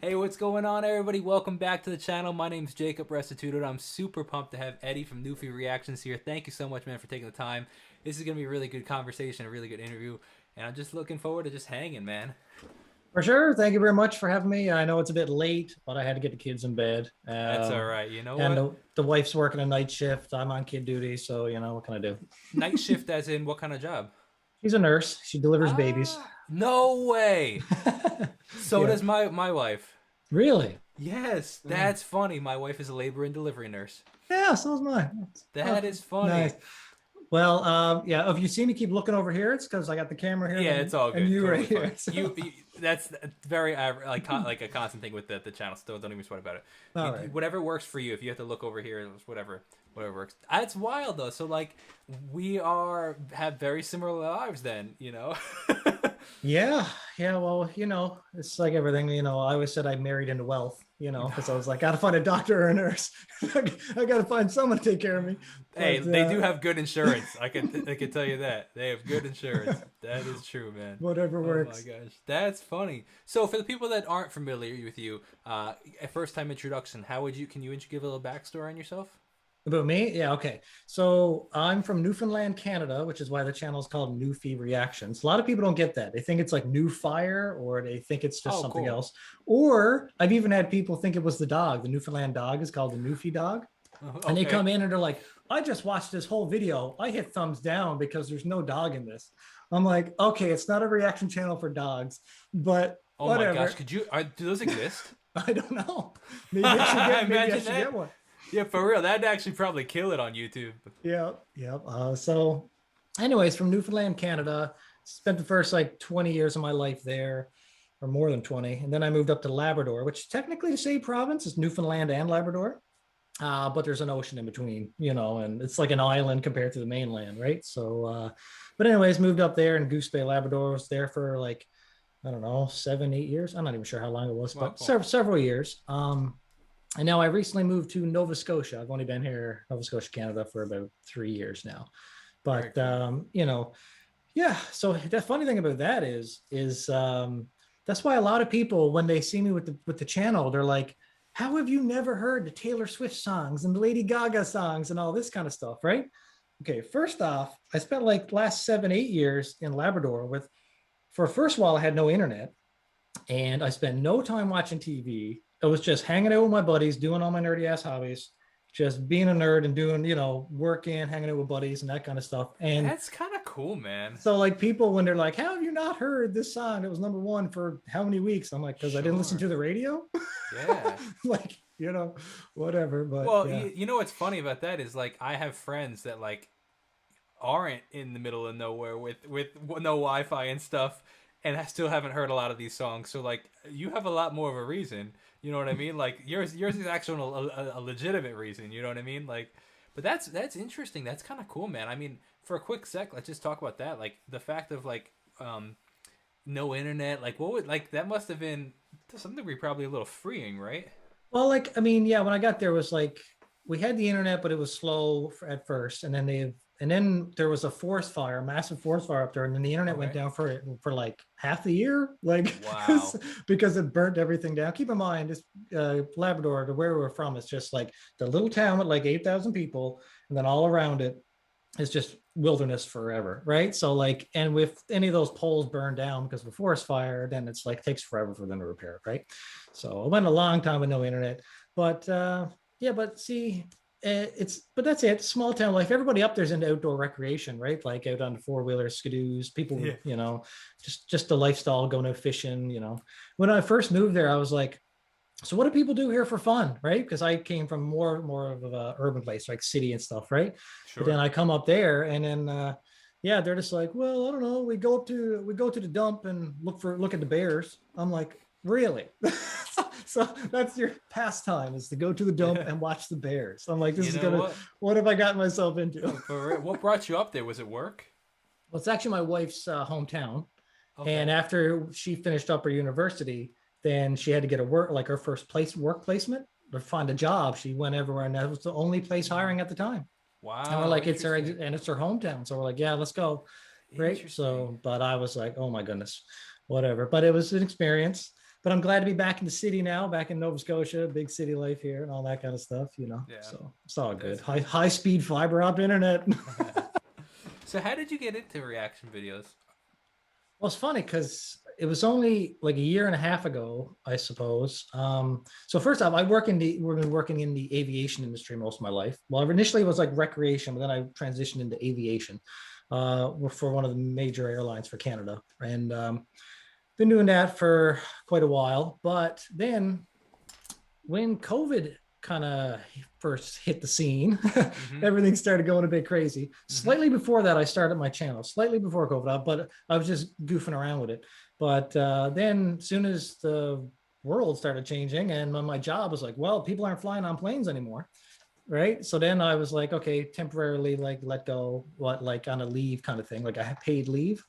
Hey, what's going on, everybody? Welcome back to the channel. My name's Jacob Restituto, and I'm super pumped to have Eddie from Newfie Reactions here. Thank you so much, man, for taking the time. This is going to be a really good conversation, a really good interview, and I'm just looking forward to just hanging, man. For sure. Thank you very much for having me. I know it's a bit late, but I had to get the kids in bed. That's all right. You know And what? the wife's working a night shift. I'm on kid duty, so what can I do? Night shift as in what kind of job? She's a nurse. She delivers babies. No way. So Yeah. does my wife. Really? Yes, Mm. that's funny. My wife is a labor and delivery nurse. Yeah, so is mine. That Oh, is nice. funny. Well, yeah, if you see me keep looking over here, it's because I got the camera here Yeah, and, it's all and good. you right Totally fine. here. You that's very like a constant thing with the channel. Still, don't even sweat about it. All right. Whatever works for you. If you have to look over here, whatever works. It's wild though. So like we are have very similar lives. Then you know. Yeah, yeah. Well, it's like everything. I always said I married into wealth. Because I was like, gotta find a doctor or a nurse. I gotta find someone to take care of me. Hey, But they do have good insurance. I can tell you that they have good insurance. That is true, man. whatever Oh my works. gosh, that's funny. So for the people that aren't familiar with you, a first time introduction, how would you? Can you give a little backstory on yourself? About me? Yeah, okay. So I'm from Newfoundland, Canada, which is why the channel is called Newfie Reactions. A lot of people don't get that. They think it's like New Fire, or they think it's just Oh, something cool. else. Or I've even had people think it was the dog. The Newfoundland dog is called the Newfie dog. And they Okay. come in and they're like, I just watched this whole video. I hit thumbs down because there's no dog in this. I'm like, okay, it's not a reaction channel for dogs, but Oh my gosh, whatever. could you? Do those exist? I don't know. Maybe I Imagine should get that. one. Yeah, for real. That'd actually probably kill it on YouTube. Yeah, yeah. So, anyways, from Newfoundland, Canada, spent the first like 20 years of my life there, or more than 20. And then I moved up to Labrador, which technically the same province is Newfoundland and Labrador. But there's an ocean in between, and it's like an island compared to the mainland, right? But anyways, moved up there in Goose Bay, Labrador. Was there for like, I don't know, 7, 8 years. I'm not even sure how long it was, Wow, but cool. several years. And now I recently moved to Nova Scotia. I've only been here, Nova Scotia, Canada, for about 3 years now. Very But cool. yeah. So the funny thing about that is that's why a lot of people, when they see me with the channel, they're like, "How have you never heard the Taylor Swift songs and the Lady Gaga songs and all this kind of stuff?" Right? Okay. First off, I spent like last 7, 8 years in Labrador with. For first of all, I had no internet, and I spent no time watching TV. I was just hanging out with my buddies, doing all my nerdy ass hobbies, just being a nerd and doing, working, hanging out with buddies and that kind of stuff. And That's kind of cool, man. so, like, people, when they're like, "How have you not heard this song? It was number one for how many weeks?" I'm like, "Because I didn't listen Sure. to the radio." Yeah. Like, whatever. But Well, yeah, you know what's funny about that is like I have friends that like aren't in the middle of nowhere with no Wi-Fi and stuff, and I still haven't heard a lot of these songs. So like you have a lot more of a reason. You know what I mean? Like yours is actually a legitimate reason. You know what I mean? Like, but that's interesting. That's kind of cool, man. I mean, for a quick sec, let's just talk about that. Like the fact of like no internet. Like what would like that must have been to some degree probably a little freeing, right? well, like, I mean, yeah, when I got there, it was like we had the internet, but it was slow at first, and then there was a forest fire, massive forest fire up there, and then the internet went Okay. down for like half the year, like Wow. because it burnt everything down. Keep in mind, this Labrador, to where we're from, is just like the little town with like 8,000 people, and then all around it is just wilderness forever, right? So like, and if any of those poles burn down because of a forest fire, then it's like takes forever for them to repair it, right? So it went a long time with no internet, but yeah, but see, but that's it. Small town life. Everybody up there's into outdoor recreation, right? Like out on the four wheelers, skidoos. People, Yeah. just the lifestyle, going out fishing. When I first moved there, I was like, so what do people do here for fun, right? Because I came from more of a urban place, like city and stuff, right? But then Sure. I come up there, and then yeah, they're just like, well, I don't know. We go to the dump and look at the bears. I'm like, really? So that's your pastime, is to go to the dump Yeah. and watch the bears. I'm like, this You is know gonna. what? What have I gotten myself into? For real. What brought you up there? Was it work? Well, it's actually my wife's hometown. And Okay. after she finished up her university, then she had to get a work, like her first work placement, to find a job. She went everywhere, and that was the only place hiring at the time. And we're Wow. like, Interesting. it's her hometown. So we're like, yeah, let's go. Right. Interesting. So, but I was like, oh my goodness, whatever. But it was an experience. but I'm glad to be back in the city now, back in Nova Scotia, big city life here, and all that kind of stuff. Yeah, So it's all good. that's High speed fiber optic internet. cool. So how did you get into reaction videos? Well, it's funny because it was only like a year and a half ago, I suppose. So first off, we've been working in the aviation industry most of my life. Well, initially it was like recreation, but then I transitioned into aviation for one of the major airlines for Canada, and been doing that for quite a while. But then when COVID kind of first hit the scene, Mm-hmm. everything started going a bit crazy. Mm-hmm. Slightly before that, I started my channel, slightly before COVID, but I was just goofing around with it. But then, as soon as the world started changing and my job was like, well, people aren't flying on planes anymore. Right. So then I was like, okay, temporarily like let go, what, like on a leave kind of thing, like I had paid leave.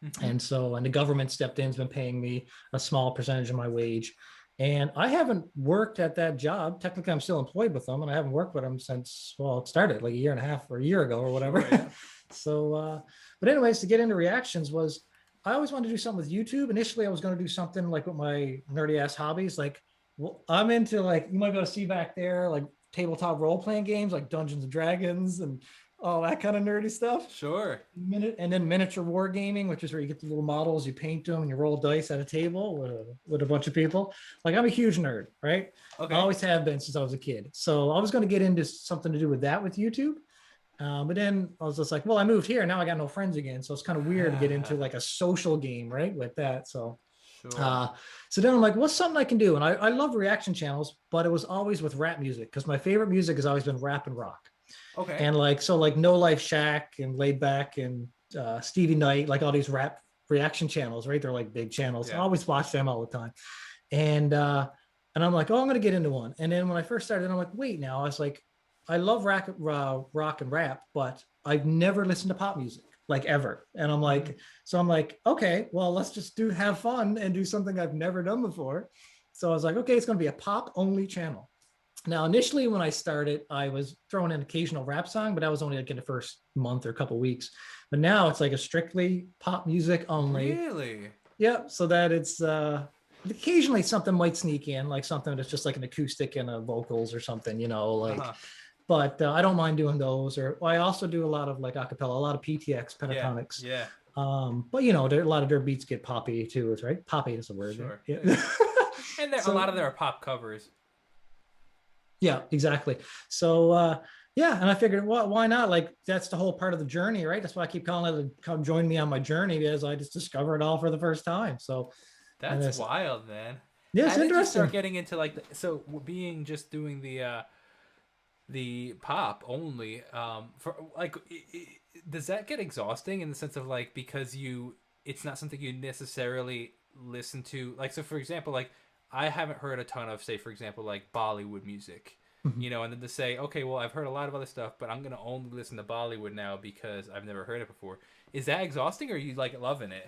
Mm-hmm. And the government stepped in, has been paying me a small percentage of my wage. And I haven't worked at that job. Technically, I'm still employed with them, and I haven't worked with them since, well, it started like a year and a half or a year ago or whatever. Sure, yeah. So, but anyways, to get into reactions was I always wanted to do something with YouTube. Initially, I was going to do something like with my nerdy ass hobbies. Like, well, I'm into like, you might be able to see back there, like tabletop role playing games like Dungeons and Dragons and all that kind of nerdy stuff. Sure. And then miniature war gaming, which is where you get the little models, you paint them, and you roll dice at a table with a bunch of people. Like I'm a huge nerd, right? I Okay. always have been since I was a kid. So I was going to get into something to do with that with YouTube. But then I was just like, well, I moved here. Now I got no friends again. So it's kind of weird to get into like a social game, right? With that. So Sure. uh, so then I'm like, what's something I can do? And I love reaction channels, but it was always with rap music because my favorite music has always been rap and rock. Okay. And like so like No Life Shack and Laid Back and Stevie Knight, like all these rap reaction channels, right? They're like big channels. I Yeah. always watch them all the time. And I'm like, oh, I'm gonna get into one. And then when I first started, I'm like, wait, now I was like, I love rock and rap, but I've never listened to pop music like ever. And I'm Mm-hmm. like, so I'm like, okay, well, let's just have fun and do something I've never done before. So I was like, okay, it's gonna be a pop only channel. Now, initially, when I started, I was throwing an occasional rap song, but that was only like in the first month or a couple of weeks. But now it's like a strictly pop music only. Really? Yep. So that it's occasionally something might sneak in, like something that's just like an acoustic and a vocals or something, like. Uh-huh. But I don't mind doing those. Or I also do a lot of like acapella, a lot of PTX Yeah. pentatonics. Yeah. But a lot of their beats get poppy too. Is right. Poppy is a word. Right? Sure. Yeah. Yeah. And a So lot of them are pop covers. yeah, exactly. So yeah, and I figured, well, why not? Like that's the whole part of the journey, right? That's why I keep calling it come join me on my journey because I just discovered it all for the first time. So and That's it's wild, man. yeah, it's How did you start interesting. getting into like being just doing the pop only for like does that get exhausting in the sense of like because it's not something you necessarily listen to, like, so for example, like I haven't heard a ton of, say for example, like Bollywood music, Mhm. and then to say, okay, well, I've heard a lot of other stuff, but I'm gonna only listen to Bollywood now because I've never heard it before. Is that exhausting, or are you like loving it?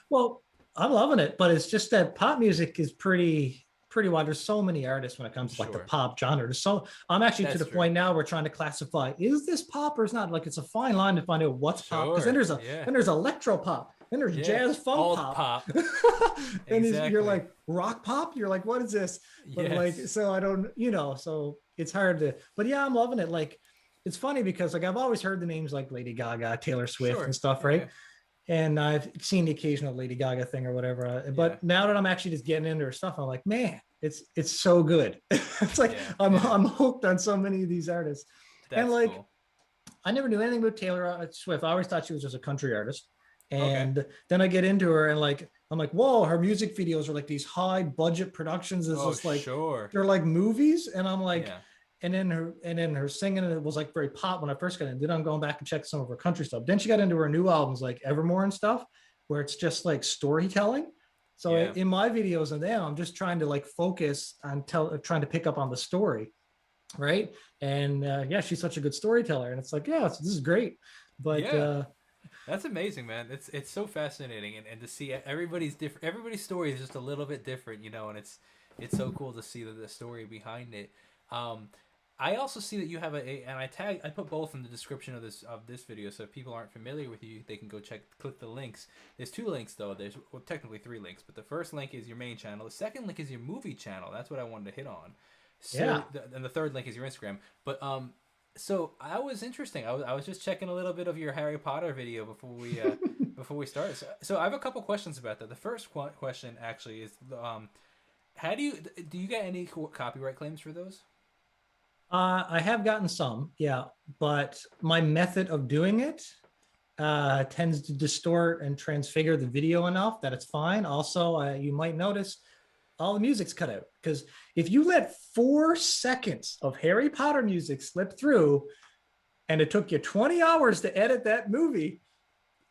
Well, I'm loving it, but it's just that pop music is pretty wide. There's so many artists when it comes to like the Sure. pop genre. So I'm actually to That's the true. point now we're trying to classify is this pop or is not? Like it's a fine line to find out what's pop because then Sure. there's Yeah. electro pop, then there's Yeah. jazz funk Alt pop, pop. and you're Exactly. like rock pop. You're like, what is this? But like, Yes. so I don't, so it's hard to. But yeah, I'm loving it. Like, it's funny because like I've always heard the names like Lady Gaga, Taylor Swift, and Sure. stuff, Yeah. right? And I've seen the occasional Lady Gaga thing or whatever. Yeah. But now that I'm actually just getting into her stuff, I'm like, man, it's so good. It's like Yeah. I'm Yeah. I'm hooked on so many of these artists. And That's like cool. I never knew anything about Taylor Swift. I always thought she was just a country artist. Okay. And then I get into her and like I'm like, whoa, her music videos are like these high budget productions. It's Oh, just like sure. they're like movies. And I'm like, Yeah. and then her singing, it was like very pop when I first got in. Then I'm going back and check some of her country stuff. Then she got into her new albums like Evermore and stuff, where it's just like storytelling. So Yeah. in my videos and then I'm just trying to like focus on trying to pick up on the story, right? And yeah, she's such a good storyteller, and it's like, yeah, this is great. But Yeah. That's amazing, man. It's so fascinating, and to see everybody's different. Everybody's story is just a little bit different, and it's so cool to see the story behind it. Um, I also see that you have and I put both in the description of this video, so if people aren't familiar with you, they can go click the links. There's 2 links though. There's technically 3 links, but the first link is your main channel. The second link is your movie channel. That's what I wanted to hit on. So, Yeah. And the third link is your Instagram. But so I was interesting. I was just checking a little bit of your Harry Potter video before we before we start. So I have a couple questions about that. The first question actually is, how do you get any copyright claims for those? I have gotten some, yeah, but my method of doing it tends to distort and transfigure the video enough that it's fine. Also, you might notice all the music's cut out, because if you let 4 seconds of Harry Potter music slip through and it took you 20 hours to edit that movie,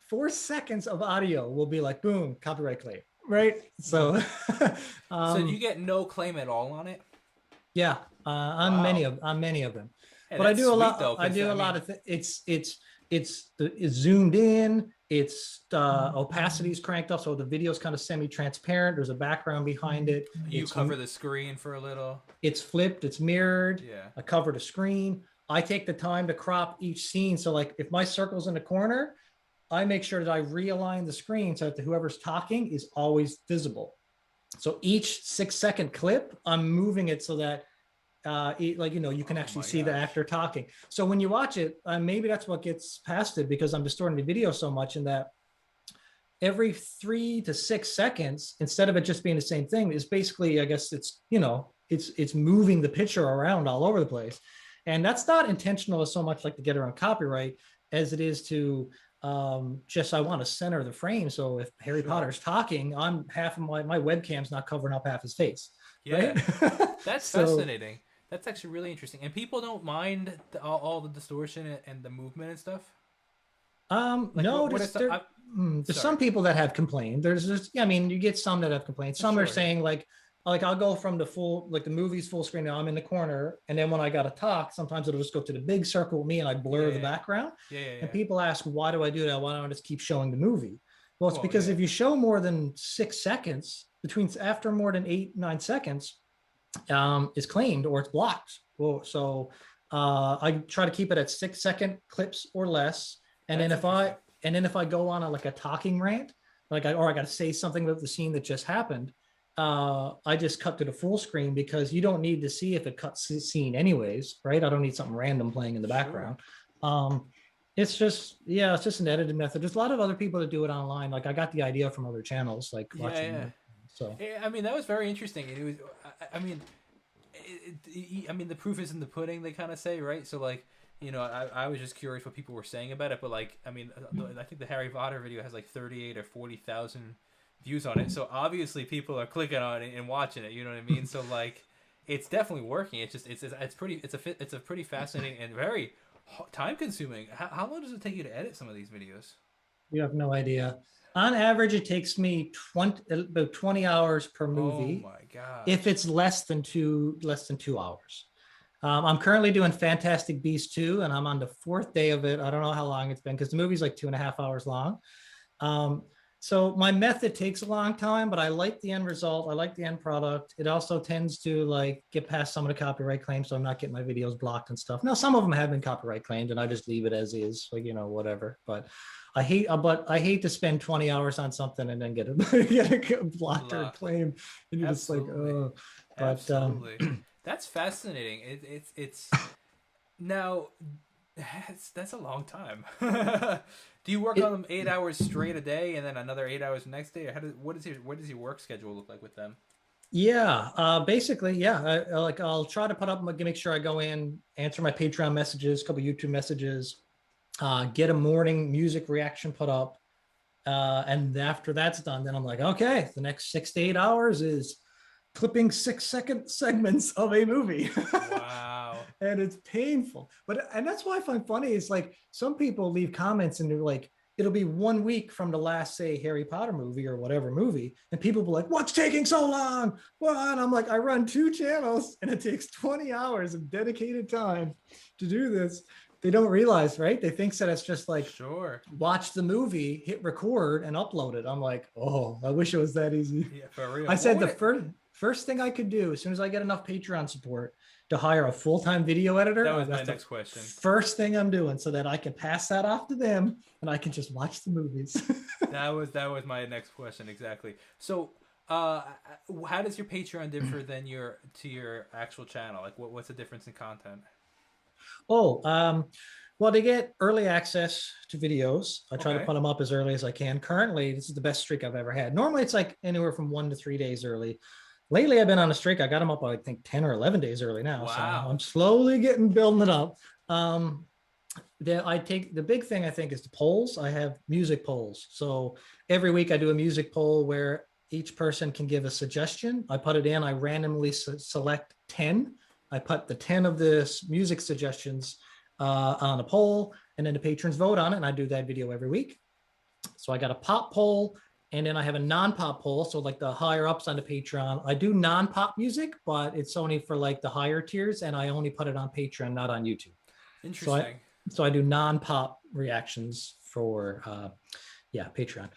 4 seconds of audio will be like, boom, copyright claim, right? So, so you get no claim at all on it? Yeah, on many of them, hey, but I do a lot. Though, I do a lot of things. It's zoomed in. It's opacity is cranked up, so the video is kind of semi-transparent. There's a background behind it. You cover the screen for a little. It's flipped. It's mirrored. Yeah. I cover the screen. I take the time to crop each scene. So like if my circle's in the corner, I make sure that I realign the screen so that whoever's talking is always visible. So each 6-second clip, I'm moving it so that, you can actually see the actor talking. So when you watch it, maybe that's what gets past it, because I'm distorting the video so much in that every 3 to 6 seconds, instead of it just being the same thing, is basically, I guess it's moving the picture around all over the place. And that's not intentional so much like to get around copyright as it is to I want to center the frame. So if Harry Potter's talking, I'm half of my webcam's not covering up half his face. Yeah, right? That's fascinating. That's actually really interesting. And people don't mind all the distortion and the movement and stuff. No, there's some people that have complained. There's just, you get some that have complained. Some are saying like I'll go from the movie's full screen. Now I'm in the corner, and then when I got to talk, sometimes it'll just go to the big circle with me, and I blur the background. And people ask, why do I do that? Why don't I just keep showing the movie? Well, it's because if you show more than 6 seconds, after more than 8-9 seconds, is claimed or it's blocked. Well, so I try to keep it at 6-second clips or less, and then if I go on a talking rant, I got to say something about the scene that just happened. I just cut to the full screen, because you don't need to see if it cuts the scene anyways, right? I don't need something random playing in the background. It's just an edited method. There's a lot of other people that do it online. Like I got the idea from other channels, like watching it. So that was very interesting. It was, the proof is in the pudding, they kind of say, right? So I was just curious what people were saying about it, but I think the Harry Potter video has 38 or 40,000 views on it, so obviously people are clicking on it and watching it, you know what I mean? So it's definitely working. It's just it's a pretty fascinating and very time consuming. How long does it take you to edit some of these videos? You have no idea. On average, it takes me about 20 hours per movie. Oh my god! If it's less than 2 hours. I'm currently doing Fantastic Beasts 2, and I'm on the 4th day of it. I don't know how long it's been, because the movie's 2.5 hours long. So my method takes a long time, but I like the end result. I like the end product. It also tends to get past some of the copyright claims, so I'm not getting my videos blocked and stuff. Now, some of them have been copyright claimed, and I just leave it as is, whatever. But I hate to spend 20 hours on something and then get it blocked or claimed, and you're just oh. But absolutely. That's fascinating. It's now. That's a long time. Do you work on them 8 hours straight a day and then another 8 hours the next day? Or what does your work schedule look like with them? Yeah, basically, yeah. I'll try to put up, make sure I go in, answer my Patreon messages, a couple YouTube messages, get a morning music reaction put up, and after that's done, then I'm like, okay, the next 6 to 8 hours is clipping 6-second segments of a movie. Wow. And it's painful. And that's why I find funny is some people leave comments and they're like, it'll be 1 week from the last, say, Harry Potter movie or whatever movie. And people will be like, what's taking so long? Well, and I'm like, I run 2 channels and it takes 20 hours of dedicated time to do this. They don't realize, right? They think that it's just sure, watch the movie, hit record and upload it. I'm like, oh, I wish it was that easy. Yeah, for real. I said first thing I could do as soon as I get enough Patreon support to hire a full-time video editor. That was my that's next question. First thing I'm doing so that I can pass that off to them and I can just watch the movies. That was my next question exactly. So, how does your Patreon differ than your actual channel? Like, what's the difference in content? Well, to get early access to videos, I try to Okay. put them up as early as I can. Currently, this is the best streak I've ever had. Normally, it's like anywhere from 1 to 3 days early. Lately, I've been on a streak. I got them up, I think, 10 or 11 days early now. So Wow. I'm slowly building it up. The big thing I think is the polls. I have music polls. So every week I do a music poll where each person can give a suggestion. I put it in. I randomly select 10. I put the 10 of the music suggestions on a poll, and then the patrons vote on it. And I do that video every week. So I got a pop poll, and then I have a non-pop poll. So like the higher ups on the Patreon, I do non-pop music, but it's only for like the higher tiers, and I only put it on Patreon, not on YouTube. Interesting. So I do non-pop reactions for Patreon.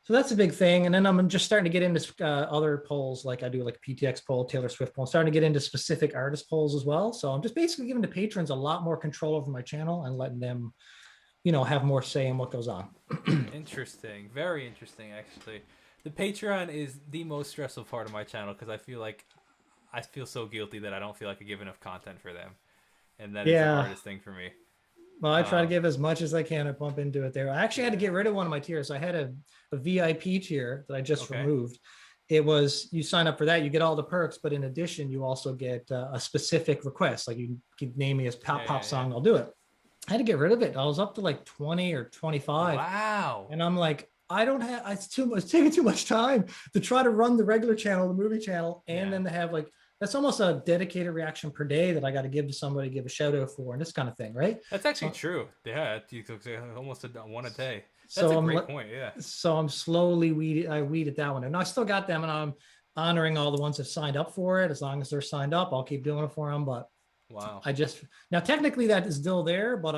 So that's a big thing. And then I'm just starting to get into other polls, like I do like a PTX poll, Taylor Swift poll. I'm starting to get into specific artist polls as well. So I'm just basically giving the patrons a lot more control over my channel and letting them, have more say in what goes on. Interesting. Very interesting, actually. The Patreon is the most stressful part of my channel because I feel so guilty that I don't feel like I give enough content for them. And that is the hardest thing for me. Well, I try to give as much as I can to pump into it there. I actually had to get rid of one of my tiers. I had a VIP tier that I just removed. It was, you sign up for that, you get all the perks, but in addition, you also get a specific request. Like you can name me a pop song, I'll do it. I had to get rid of it. I was up to like 20 or 25. Wow. And I'm like, it's taking too much time to try to run the regular channel, the movie channel, and then to have like, that's almost a dedicated reaction per day that I got to give to somebody, give a shout out for, and this kind of thing, right? That's actually true. Yeah, almost one a day. That's a great point. Yeah. So I'm slowly weeded that one, and I still got them, and I'm honoring all the ones that signed up for it. As long as they're signed up, I'll keep doing it for them. But wow, now technically that is still there, but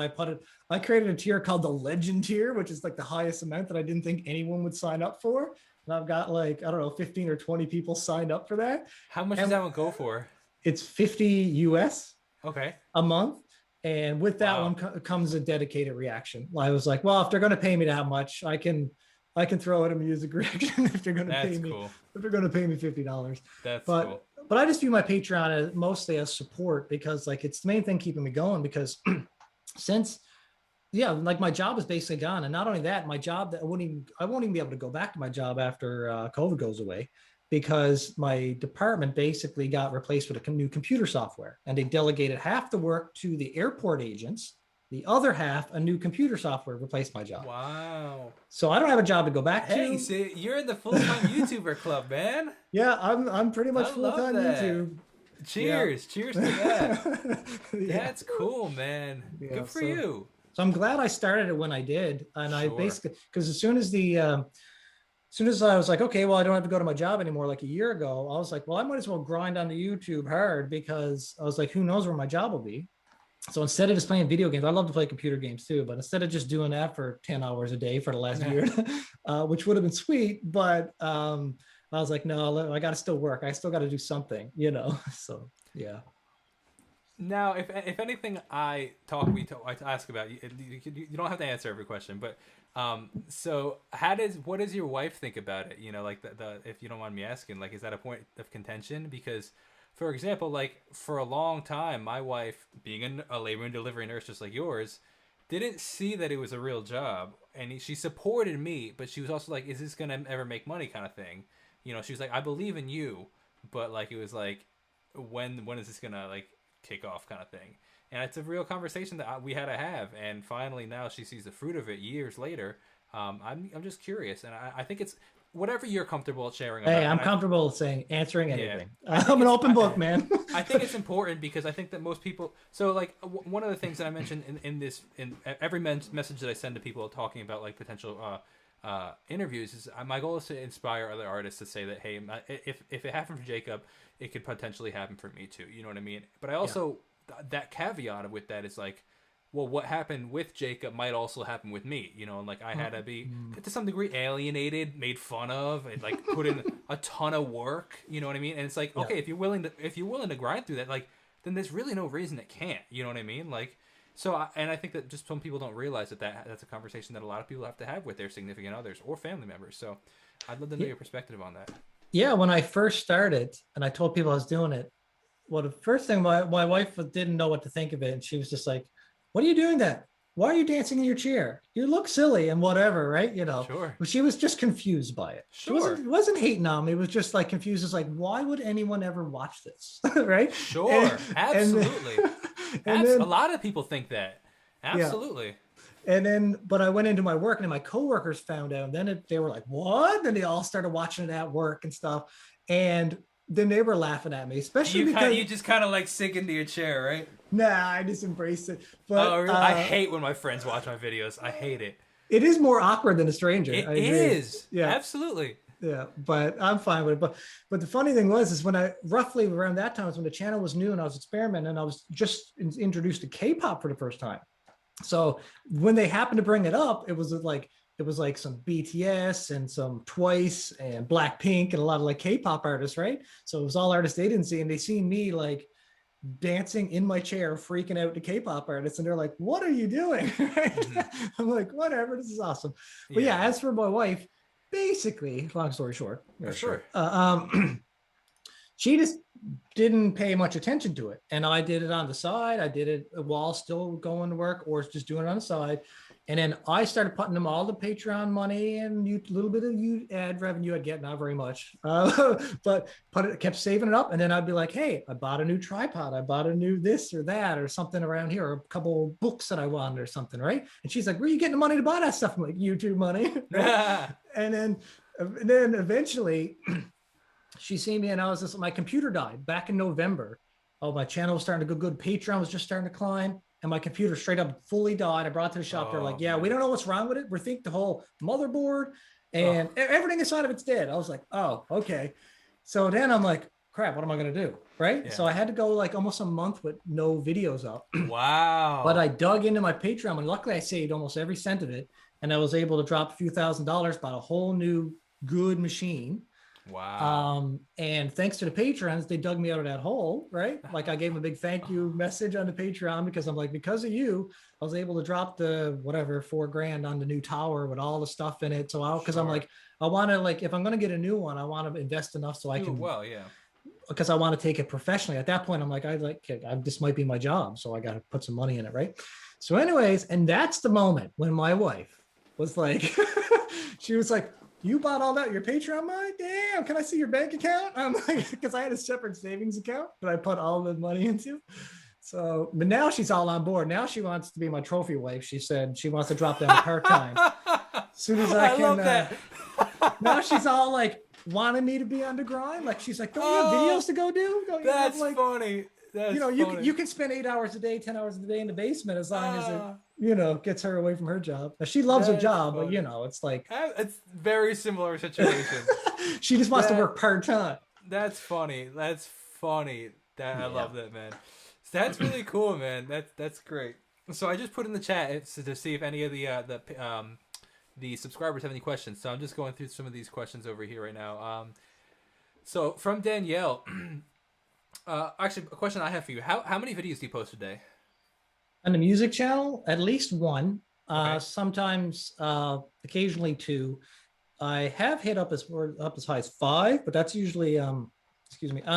I created a tier called the Legend tier, which is like the highest amount that I didn't think anyone would sign up for. And I've got like, I don't know, 15 or 20 people signed up for that. How much does that one go for? It's 50 US a month. And with that one comes a dedicated reaction. I was like, well, if they're going to pay me that much, I can throw in a music reaction if they're going to pay me. Cool. If they're going to pay me $50. That's cool. But I just view my Patreon as mostly as support because like it's the main thing keeping me going because since like my job is basically gone. And not only that, my job I won't even be able to go back to my job after COVID goes away because my department basically got replaced with a new computer software and they delegated half the work to the airport agents. The other half, a new computer software replaced my job. Wow. So I don't have a job to go back to. Hey, see, you're in the full-time YouTuber club, man. Yeah, I'm pretty much full-time YouTube. Cheers. Cheers to that. That's cool, man. Good for you. So I'm glad I started it when I did. And I basically, because as soon as I was like, okay, well, I don't have to go to my job anymore like a year ago, I was like, well, I might as well grind on the YouTube hard because I was like, who knows where my job will be. So instead of just playing video games, I love to play computer games too, but instead of just doing that for 10 hours a day for the last year, which would have been sweet, but I was like, no, I got to still work. I still got to do something, so yeah. Now, if anything I ask about, you don't have to answer every question, but so what does your wife think about it? Like the if you don't mind me asking, like, is that a point of contention? Because, for example, like for a long time, my wife, being a labor and delivery nurse just like yours, didn't see that it was a real job, and she supported me, but she was also like, "Is this gonna ever make money?" kind of thing. She was like, "I believe in you," but like it was like, when is this gonna like kick off kind of thing. And it's a real conversation that we had to have, and finally now she sees the fruit of it years later. I'm just curious, and I think it's whatever you're comfortable sharing about. Hey, I'm comfortable answering anything. I'm an open book, man. I think it's important because I think that most people, so like one of the things that I mentioned in every message that I send to people talking about like potential interviews is my goal is to inspire other artists to say that, hey, if it happened for Jacob, it could potentially happen for me too. You know what I mean? But I also, that caveat with that is like, well, what happened with Jacob might also happen with me, you know, and like I had to be to some degree alienated, made fun of, and like put in a ton of work, you know what I mean? And it's like, Yeah. okay, if you're willing to grind through that, like then there's really no reason it can't, you know what I mean? Like and I think that just some people don't realize that's a conversation that a lot of people have to have with their significant others or family members. So I'd love to know your perspective on that. Yeah, when I first started and I told people I was doing it, well, the first thing my wife didn't know what to think of it. And she was just like, what are you doing that? Why are you dancing in your chair? You look silly and whatever, right? You know, Sure. but she was just confused by it. Sure. It wasn't hating on me. It was just like confused. It's like, why would anyone ever watch this? Right? Sure. Absolutely. A lot of people think that. Absolutely. Yeah. But I went into my work and then my coworkers found out. And then they were like, what? Then they all started watching it at work and stuff. And then they were laughing at me, especially because you just kind of like sink into your chair, right? Nah, I just embraced it. But really? I hate when my friends watch my videos. I hate it. It is more awkward than a stranger. It is. Yeah, absolutely. Yeah, but I'm fine with it. But the funny thing was, is when I roughly around that time was when the channel was new and I was experimenting and I was just introduced to K-pop for the first time. So when they happened to bring it up, it was like some BTS and some Twice and Blackpink and a lot of like K-pop artists, right? So it was all artists they didn't see, and they seen me like dancing in my chair, freaking out to K-pop artists, and they're like, "What are you doing?" I'm like, "Whatever, this is awesome." But yeah, as for my wife, basically, long story short, sure. She just didn't pay much attention to it, and I did it on the side. I did it while still going to work, or just doing it on the side. And then I started putting them all the Patreon money and a little bit of ad revenue I'd get, not very much, but kept saving it up. And then I'd be like, hey, I bought a new tripod. I bought a new this or that or something around here, or a couple of books that I wanted or something, right? And she's like, where are you getting the money to buy that stuff? I'm like, YouTube money. Right? and then eventually she seen me and I was just, my computer died back in November. Oh, my channel was starting to go good. Patreon was just starting to climb. And my computer straight up fully died. I brought it to the shop. They're like, yeah, man, we don't know what's wrong with it. We think the whole motherboard and everything inside of it's dead. I was like, oh, okay. So then I'm like, crap, what am I going to do? Right. Yeah. So I had to go like almost a month with no videos up. Wow. But I dug into my Patreon and luckily I saved almost every cent of it. And I was able to drop a few $1,000s, bought a whole new good machine. Wow. And thanks to the patrons, they dug me out of that hole, right? Like I gave them a big thank you message on the Patreon because I'm like, because of you, I was able to drop the whatever $4,000 on the new tower with all the stuff in it. So I'm like, I want to like, if I'm going to get a new one, I want to invest enough so I can, because I want to take it professionally. At that point, I'm like, this might be my job. So I got to put some money in it. Right. So anyways, and that's the moment when my wife was like, she was like, you bought all that your Patreon money? Damn, can I see your bank account? I'm like, because I had a separate savings account that I put all the money into. So, but now she's all on board. Now she wants to be my trophy wife. She said she wants to drop down to part-time. As soon as I can. Love that. Now she's all like wanting me to be on the grind. Like she's like, don't you have videos to go do? Don't you that's have, like, funny. That's funny. You can spend 8 hours a day, 10 hours a day in the basement as long as it, gets her away from her job. Now, she loves her job, funny. But it's like it's very similar situation. She just wants to work part-time. That's funny. I love that, man. That's really cool, man. That's great. So I just put in the chat to see if any of the subscribers have any questions. So I'm just going through some of these questions over here right now. So from Danielle. Actually, a question I have for you. How many videos do you post a day? On the music channel, at least one. Okay. Sometimes, occasionally two. I have hit up as high as 5, but that's usually, on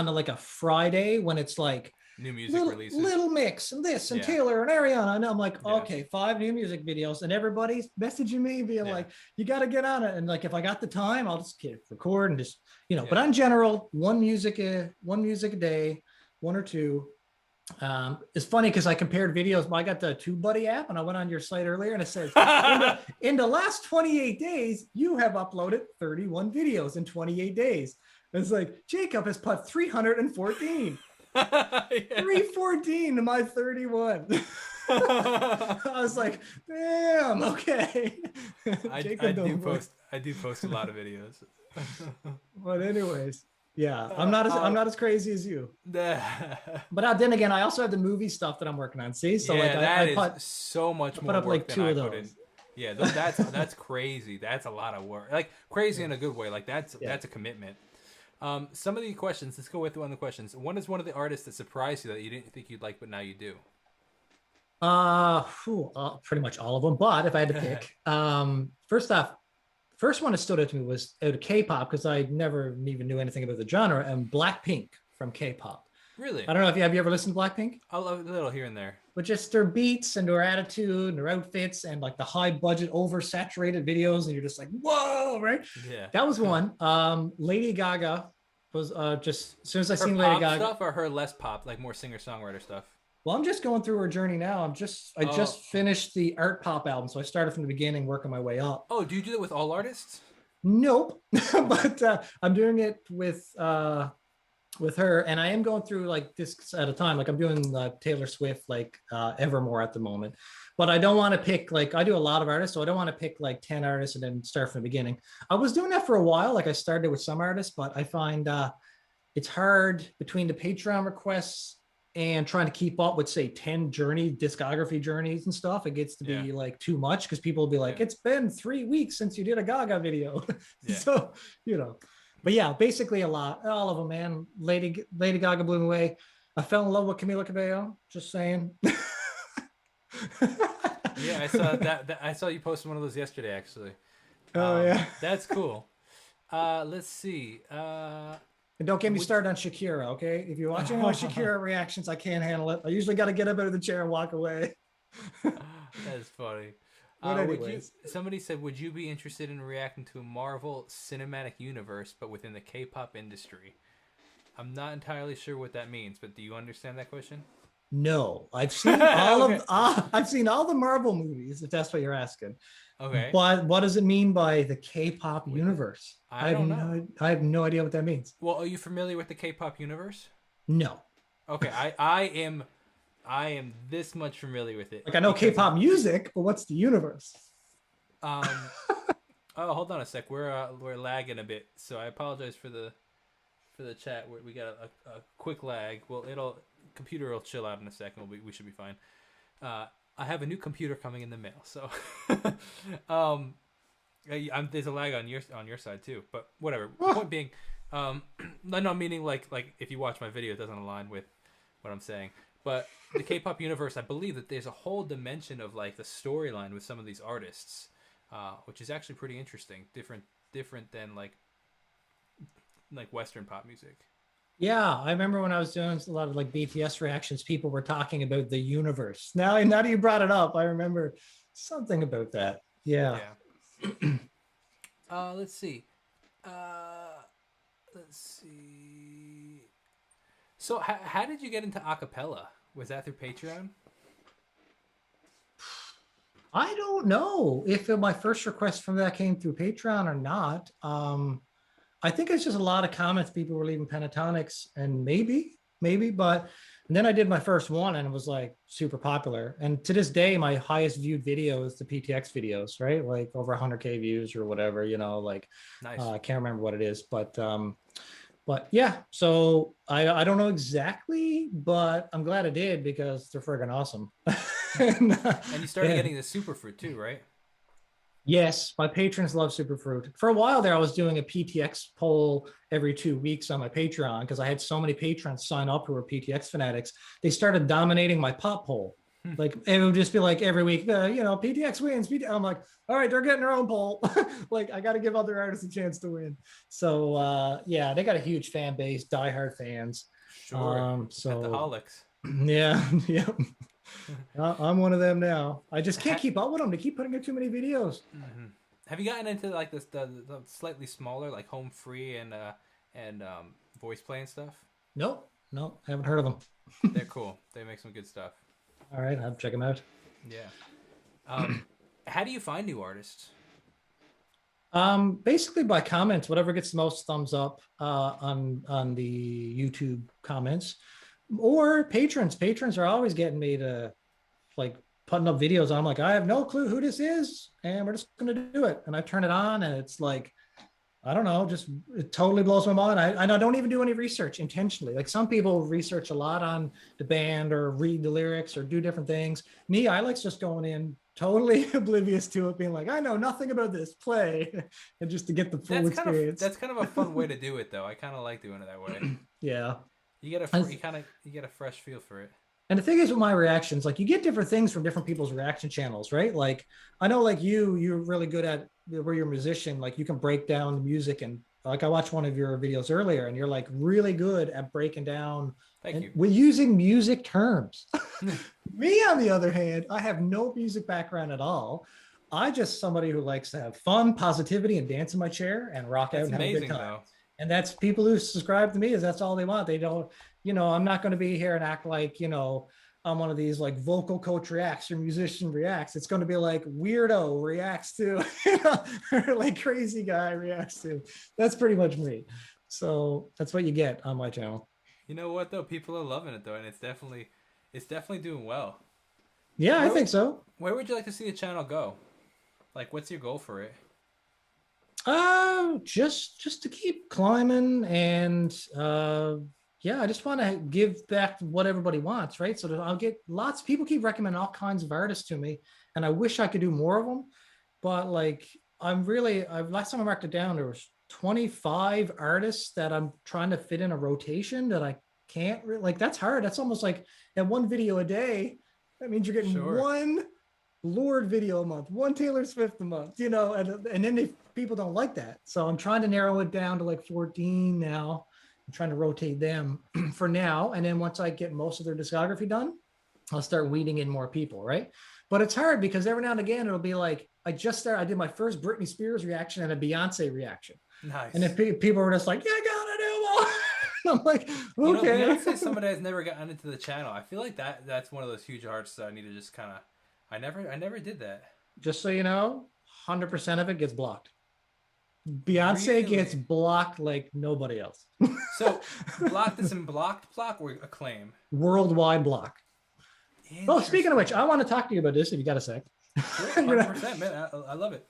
like a Friday when it's like new music releases, little mix and this and Taylor and Ariana, and I'm like, okay, 5 new music videos, and everybody's messaging me being like, you got to get on it, and like if I got the time, I'll just record and just But in general, one music a day, 1 or 2. It's funny because I compared videos. I got the TubeBuddy app and I went on your site earlier and it says in the last 28 days, you have uploaded 31 videos in 28 days. And it's like, Jacob has put 314. 314 to my 31. I was like, damn, okay. I do post a lot of videos. But anyways, Yeah, I'm not as crazy as you. But then again, I also have the movie stuff that I'm working on. See, so like Yeah, that I is put so much I put more up work like than two I of put in. those. Yeah, that's crazy. That's a lot of work. Like crazy in a good way. Like Yeah. that's a commitment. Some of the questions. Let's go with one of the questions. One of the artists that surprised you that you didn't think you'd like, but now you do. Pretty much all of them. But if I had to pick, first off, first one that stood out to me was out of K-pop because I never even knew anything about the genre, and Blackpink from K-pop. Really? I don't know if you ever listened to Blackpink? I love a little here and there. But just their beats and their attitude and their outfits and like the high budget oversaturated videos, and you're just like, whoa, right? Yeah. That was one. Lady Gaga was just as soon as I Her seen Lady pop Gaga. stuff or her less pop, like more singer songwriter stuff. Well, I'm just going through her journey now. I Oh. just finished the art pop album, so I started from the beginning, working my way up. Oh, do you do that with all artists? Nope, but I'm doing it with her, and I am going through like discs at a time. Like I'm doing Taylor Swift, like Evermore at the moment. But I don't want to pick like I do a lot of artists, so I don't want to pick like 10 artists and then start from the beginning. I was doing that for a while. Like I started with some artists, but I find it's hard between the Patreon requests and trying to keep up with say 10 discography journeys and stuff. It gets to be like too much because people will be like, it's been 3 weeks since you did a Gaga video. So, but yeah, basically all of them, man. Lady Gaga blew me away. I fell in love with Camila Cabello, just saying. Yeah, I saw that. I saw you posted one of those yesterday, actually. Oh yeah, that's cool. Let's see. And don't get me started on Shakira, okay? If you're watching my Shakira reactions, I can't handle it. I usually got to get up out of the chair and walk away. That's funny. Somebody said, would you be interested in reacting to a Marvel Cinematic Universe, but within the K-pop industry? I'm not entirely sure what that means, but do you understand that question? No, I've seen I've seen all the Marvel movies, if that's what you're asking. Okay. But what does it mean by the K-pop universe? I don't know. I have no idea what that means. Well, are you familiar with the K-pop universe? No. Okay, I am this much familiar with it. Like I know K-pop music, but what's the universe? Oh, hold on a sec. We're lagging a bit, so I apologize for the chat. We got a quick lag. Well, computer will chill out in a second. We should be fine. I have a new computer coming in the mail, so there's a lag on your side too. But whatever. Point being, no, meaning like if you watch my video, it doesn't align with what I'm saying. But the K-pop universe, I believe that there's a whole dimension of like the storyline with some of these artists, which is actually pretty interesting. Different than like Western pop music. Yeah, I remember when I was doing a lot of like BTS reactions, people were talking about the universe. Now that you brought it up, I remember something about that. Yeah. Let's see. So how did you get into Acapella? Was that through Patreon? I don't know if my first request from that came through Patreon or not. I think it's just a lot of comments people were leaving pentatonics, and maybe, but and then I did my first one and it was like super popular. And to this day, my highest viewed video is the PTX videos, right? Like over 100K views or whatever, like nice. I can't remember what it is, but yeah, so I don't know exactly, but I'm glad I did because they're friggin' awesome. And you started getting the superfruit too, right? Yes, my patrons love Superfruit. For a while there, I was doing a PTX poll every 2 weeks on my Patreon because I had so many patrons sign up who were PTX fanatics. They started dominating my pop poll. Like it would just be like every week, PTX wins. I'm like, all right, they're getting their own poll. Like I got to give other artists a chance to win. So yeah, they got a huge fan base, diehard fans. Sure. So Alcoholics. Yeah. I'm one of them now. I just can't keep up with them. They keep putting out too many videos. Mm-hmm. Have you gotten into like the slightly smaller, like home free and voice play and stuff? Nope, haven't heard of them. They're cool. They make some good stuff. All right, I'll check them out. Yeah. How do you find new artists? Basically by comments, whatever gets the most thumbs up on the YouTube comments. Or patrons. Patrons are always getting me to like putting up videos. I'm like, I have no clue who this is, and we're just gonna do it. And I turn it on, and it's like I don't know, just it totally blows my mind. I don't even do any research intentionally. Like some people research a lot on the band or read the lyrics or do different things. Me, I like just going in totally oblivious to it, being like, I know nothing about this, play, and just to get the full experience. That's kind of a fun way to do it though. I kind of like doing it that way. Yeah. You get a fresh feel for it. And the thing is with my reactions, like you get different things from different people's reaction channels, right? Like I know like you're really good at where you're a musician, like you can break down the music and like I watched one of your videos earlier and you're like really good at breaking down Thank and you. we're using music terms. Me, on the other hand, I have no music background at all. I just somebody who likes to have fun, positivity, and dance in my chair and rock out That's and have a good amazing time. though. And that's people who subscribe to me is that's all they want. They don't, I'm not going to be here and act like, I'm one of these like vocal coach reacts or musician reacts. It's going to be like weirdo reacts to, or like crazy guy reacts to. That's pretty much me. So that's what you get on my channel. You know what though? People are loving it though, and it's definitely doing well. Yeah, I Where think so. where would you like to see the channel go? Like, what's your goal for it? Just to keep climbing and yeah, I just want to give back what everybody wants, right? So that I'll get lots. People keep recommending all kinds of artists to me, and I wish I could do more of them, but like last time I marked it down, there was 25 artists that I'm trying to fit in a rotation that I can't like. That's hard. That's almost like at one video a day. That means you're getting Sure. one Lord video a month, one Taylor Swift a month, and then people don't like that. So I'm trying to narrow it down to like 14 now. I'm trying to rotate them for now. And then once I get most of their discography done, I'll start weeding in more people, right? But it's hard because every now and again, it'll be like, I did my first Britney Spears reaction and a Beyonce reaction. Nice. And if people were just like, yeah, gotta do more. I'm like, okay. Beyonce is somebody that's never gotten into the channel. I feel like that's one of those huge artists that I need to just kind of. I never did that. Just so you know, 100% of it gets blocked. Beyonce Really? gets blocked like nobody else. So, blocked is in block or acclaim? Worldwide block. Oh, speaking of which, I want to talk to you about this if you got a sec. Sure, 100%, man. I love it.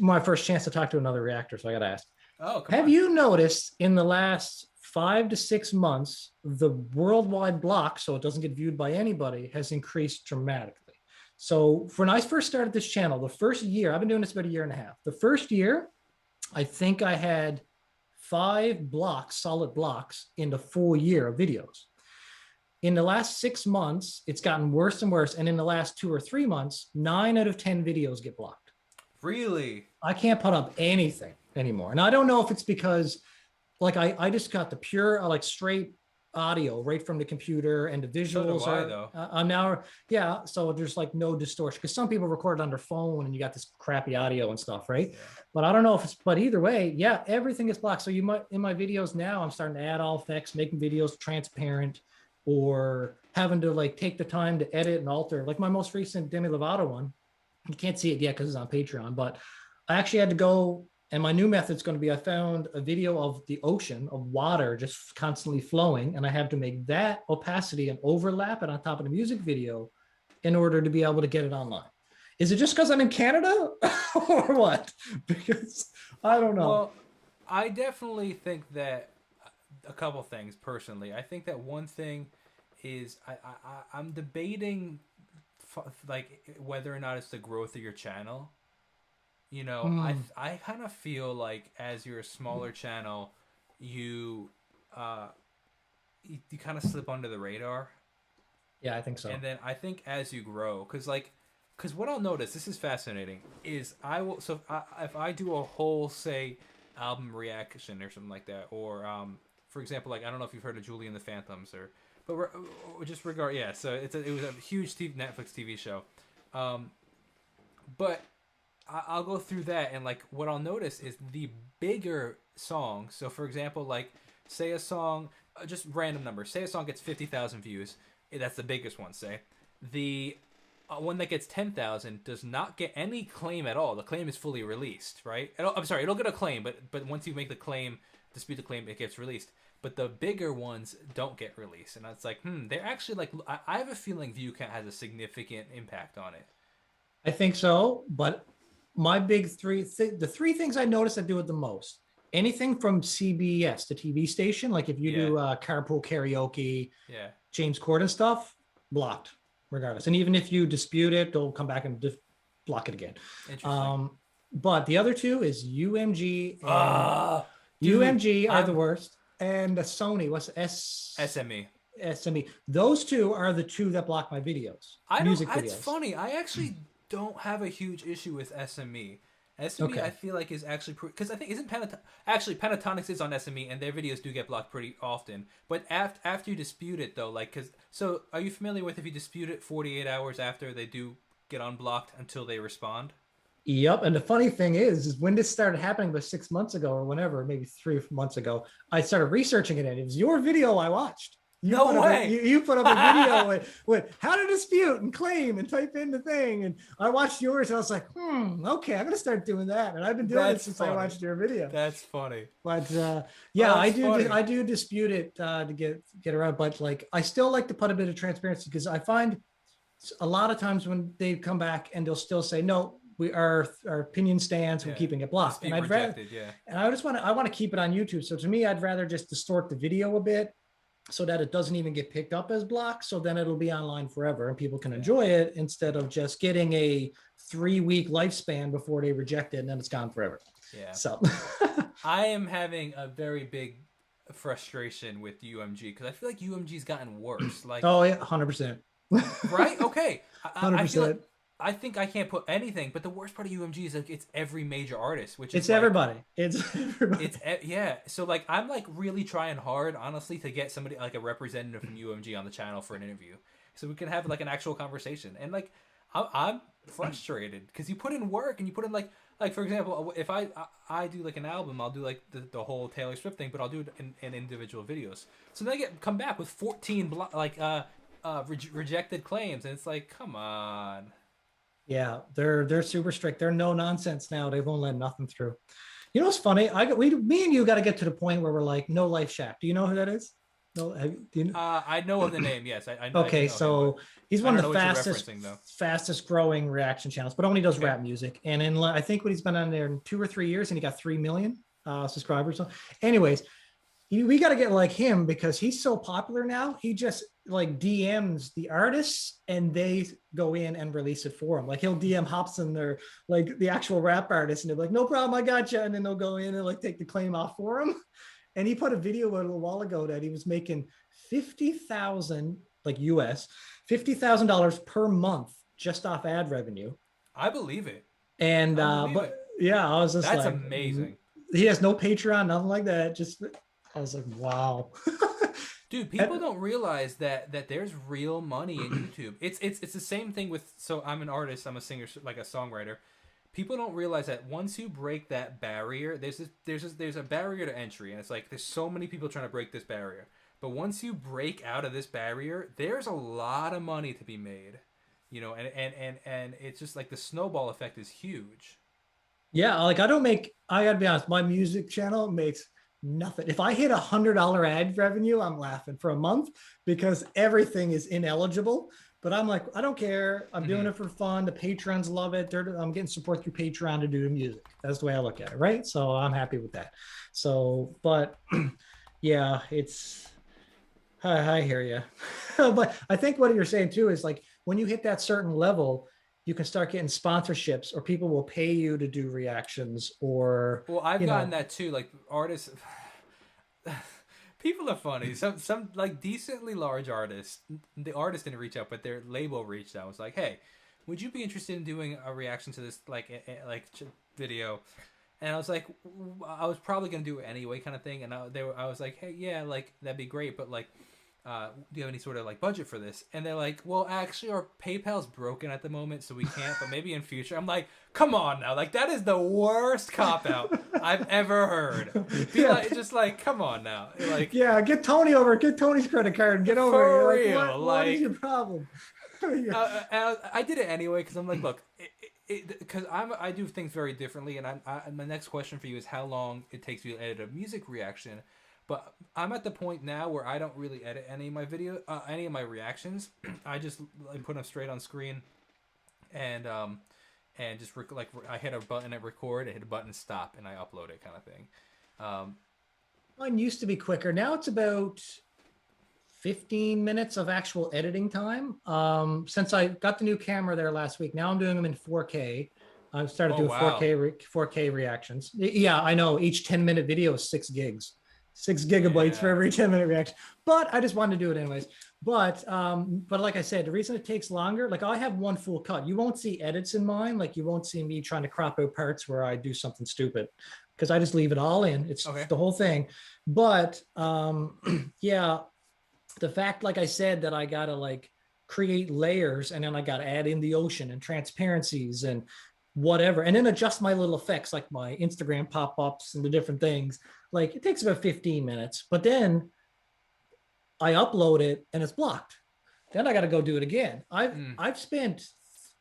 My first chance to talk to another reactor, so I got to ask. Oh, Have you noticed in the last 5 to 6 months, the worldwide block, so it doesn't get viewed by anybody, has increased dramatically? So when I first started this channel, the first year, I've been doing this about a year and a half. The first year, I think I had 5 blocks, solid blocks in the full year of videos. In the last 6 months, it's gotten worse and worse. And in the last 2 or 3 months, 9 out of 10 videos get blocked. Really? I can't put up anything anymore. And I don't know if it's because like I just got the pure, like straight audio right from the computer and the visuals I'm now, yeah. So there's like no distortion because some people record on their phone and you got this crappy audio and stuff, right? Yeah. But I don't know if it's, but either way, yeah, everything is blocked. So you might, in my videos now, I'm starting to add all effects, making videos transparent or having to like take the time to edit and alter. Like my most recent Demi Lovato one, you can't see it yet because it's on Patreon, but I actually had to go. And my new method's going to be, I found a video of the ocean of water just constantly flowing. And I have to make that opacity and overlap it on top of the music video in order to be able to get it online. Is it just because I'm in Canada or what? Because I don't know. Well, I definitely think that a couple things personally. I think that one thing is I'm debating like whether or not it's the growth of your channel. I kind of feel like as you're a smaller channel, you kind of slip under the radar. Yeah, I think so. And then I think as you grow, because what I'll notice, this is fascinating, is if I do a whole say album reaction or something like that, or for example, like I don't know if you've heard of Julie and the Phantoms but just regard, yeah. So it was a huge Netflix TV show, but I'll go through that, and like what I'll notice is the bigger songs. So for example, like say a song, just random numbers. Say a song gets 50,000 views. That's the biggest one. Say the one that gets 10,000 does not get any claim at all. The claim is fully released, right? I'm sorry, it'll get a claim, but once you make the claim, dispute the claim, it gets released. But the bigger ones don't get released, and it's like, they're actually like. I have a feeling view count has a significant impact on it. I think so, but my big the three things I notice I do it the most. Anything from CBS, the TV station, like if you Yeah, do carpool karaoke, yeah. James Corden stuff, blocked regardless. And even if you dispute it, they'll come back and block it again. Interesting. Um, but the other two is UMG and Ah, dude, UMG are the I'm worst, and Sony. What's S SME. SME? Those two are the two that block my videos, I don't. music It's videos. funny. I actually don't have a huge issue with SME. SME, I Okay. feel like is actually because I think isn't actually Pentatonics is on SME and their videos do get blocked pretty often. But after you dispute it though, like because so are you familiar with if you dispute it 48 hours after they do get unblocked until they respond? Yep. And the funny thing is when this started happening about 6 months ago or whenever, maybe 3 months ago, I started researching it. And it was your video I watched. No way. You put up a video with how to dispute and claim and type in the thing. And I watched yours and I was like, okay, I'm gonna start doing that. And I've been doing it That's since I funny. watched your video. That's funny. But Oh, yeah, that's funny. I do dispute it to get around. But like I still like to put a bit of transparency because I find a lot of times when they come back and they'll still say no, our opinion stands, we're Yeah. keeping it blocked. Dispute And rejected. Yeah. I just want to keep it on YouTube. So to me, I'd rather just distort the video a bit so that it doesn't even get picked up as blocked. So then it'll be online forever and people can enjoy it instead of just getting a 3-week lifespan before they reject it and then it's gone forever. Yeah. So I am having a very big frustration with UMG because I feel like UMG's gotten worse. Like, oh yeah, 100%. right? Okay. I feel 100%. like I think I can't put anything, but the worst part of UMG is like it's every major artist, which is It's like, everybody. It's everybody. yeah. So like I'm like really trying hard, honestly, to get somebody like a representative from UMG on the channel for an interview, so we can have like an actual conversation. And like I'm frustrated because you put in work and you put in like for example, if I do like an album, I'll do like the whole Taylor Swift thing, but I'll do it in individual videos. So then I come back with 14 rejected claims, and it's like, come on. Yeah, they're super strict. They're no nonsense now. They won't let nothing through. You know what's funny? Me and you got to get to the point where we're like, No Life Shack. Do you know who that is? No, do you know? I know of the name. Yes, I Okay, know so him, he's I one don't of know the what you're referencing, though. fastest growing reaction channels, but only does Okay. rap music. And in I think when he's been on there in 2 or 3 years, and he got 3 million subscribers. Anyways, we got to get like him because he's so popular now. He just like DMs the artists and they go in and release it for him. Like he'll DM Hobson or like the actual rap artist and they're like, no problem, I got you. And then they'll go in and like take the claim off for him. And he put a video out a little while ago that he was making 50,000 like US, $50,000 per month just off ad revenue. I believe it. And but yeah, I was just that's like, amazing. He has no Patreon, nothing like that. Just I was like, wow. Dude, people don't realize that there's real money in YouTube. It's the same thing with. So I'm an artist. I'm a singer, like a songwriter. People don't realize that once you break that barrier, there's a barrier to entry, and it's like there's so many people trying to break this barrier. But once you break out of this barrier, there's a lot of money to be made. You know, and it's just like the snowball effect is huge. Yeah, like I gotta be honest, my music channel makes nothing. If I hit $100 ad revenue, I'm laughing for a month because everything is ineligible. But I'm like, I don't care. I'm doing it for fun. The patrons love it. I'm getting support through Patreon to do the music. That's the way I look at it, right? So I'm happy with that. So, but yeah, I hear you. But I think what you're saying too is like when you hit that certain level, you can start getting sponsorships or people will pay you to do reactions or well, I've gotten that too. Like artists, people are funny. Some like decently large artists. The artist didn't reach out, but their label reached out. It was like, hey, would you be interested in doing a reaction to this video? And I was like, I was probably gonna do it anyway, kind of thing. And I was like, hey, yeah, like that'd be great, but like. Do you have any sort of like budget for this? And they're like, well, actually our PayPal's broken at the moment, so we can't, but maybe in future. I'm like, come on now. Like that is the worst cop out I've ever heard. Just like, come on now. Like, yeah, get Tony's credit card and get over for it. real. What is your problem? I did it anyway because I'm like, look, because I do things very differently, and my next question for you is how long it takes you to edit a music reaction. But I'm at the point now where I don't really edit any of my any of my reactions. I just put them straight on screen, and and just I hit a button at record, I hit a button stop, and I upload it, kind of thing. Mine used to be quicker. Now it's about 15 minutes of actual editing time. Since I got the new camera there last week, now I'm doing them in 4K. I've started doing wow. 4K reactions. Yeah, I know. Each 10-minute video is 6 gigs, 6 gigabytes for every 10-minute reaction. But I just wanted to do it anyways. But like I said, the reason it takes longer, like I have one full cut. You won't see edits in mine. Like you won't see me trying to crop out parts where I do something stupid, because I just leave it all in. It's the whole thing. But yeah, the fact, like I said, that I gotta like create layers, and then I gotta add in the ocean and transparencies and whatever, and then adjust my little effects like my Instagram pop-ups and the different things. Like it takes about 15 minutes, but then I upload it and it's blocked. Then I got to go do it again. I've spent,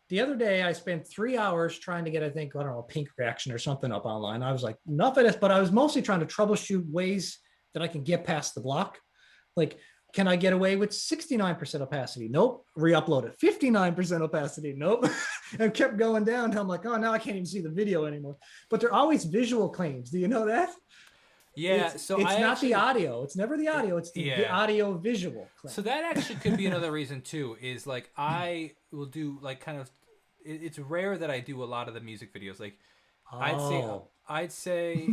the other day I spent 3 hours trying to get, I don't know, a pink reaction or something up online. I was like, enough of this, but I was mostly trying to troubleshoot ways that I can get past the block. Like, can I get away with 69% opacity? Nope. Re-upload it. 59% opacity. Nope. And kept going down until I'm like, oh, now I can't even see the video anymore. But they're always visual claims. Do you know that? Yeah. It's not the audio. It's never the audio. It's the audio visual claim. So that actually could be another reason too, is like I will do like kind of, it's rare that I do a lot of the music videos. Like I'd say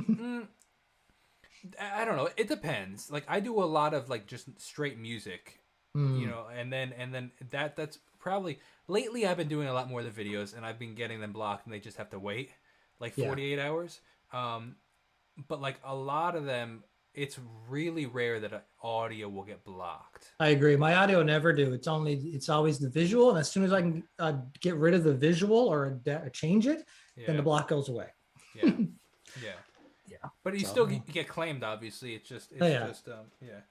I don't know. It depends. Like I do a lot of like just straight music, you know, and then that's probably lately I've been doing a lot more of the videos, and I've been getting them blocked, and they just have to wait like 48 hours. But like a lot of them, it's really rare that audio will get blocked. I agree. My audio never do. It's always the visual, and as soon as I can get rid of the visual or change it, then the block goes away. Yeah. But you still get claimed, obviously. It's just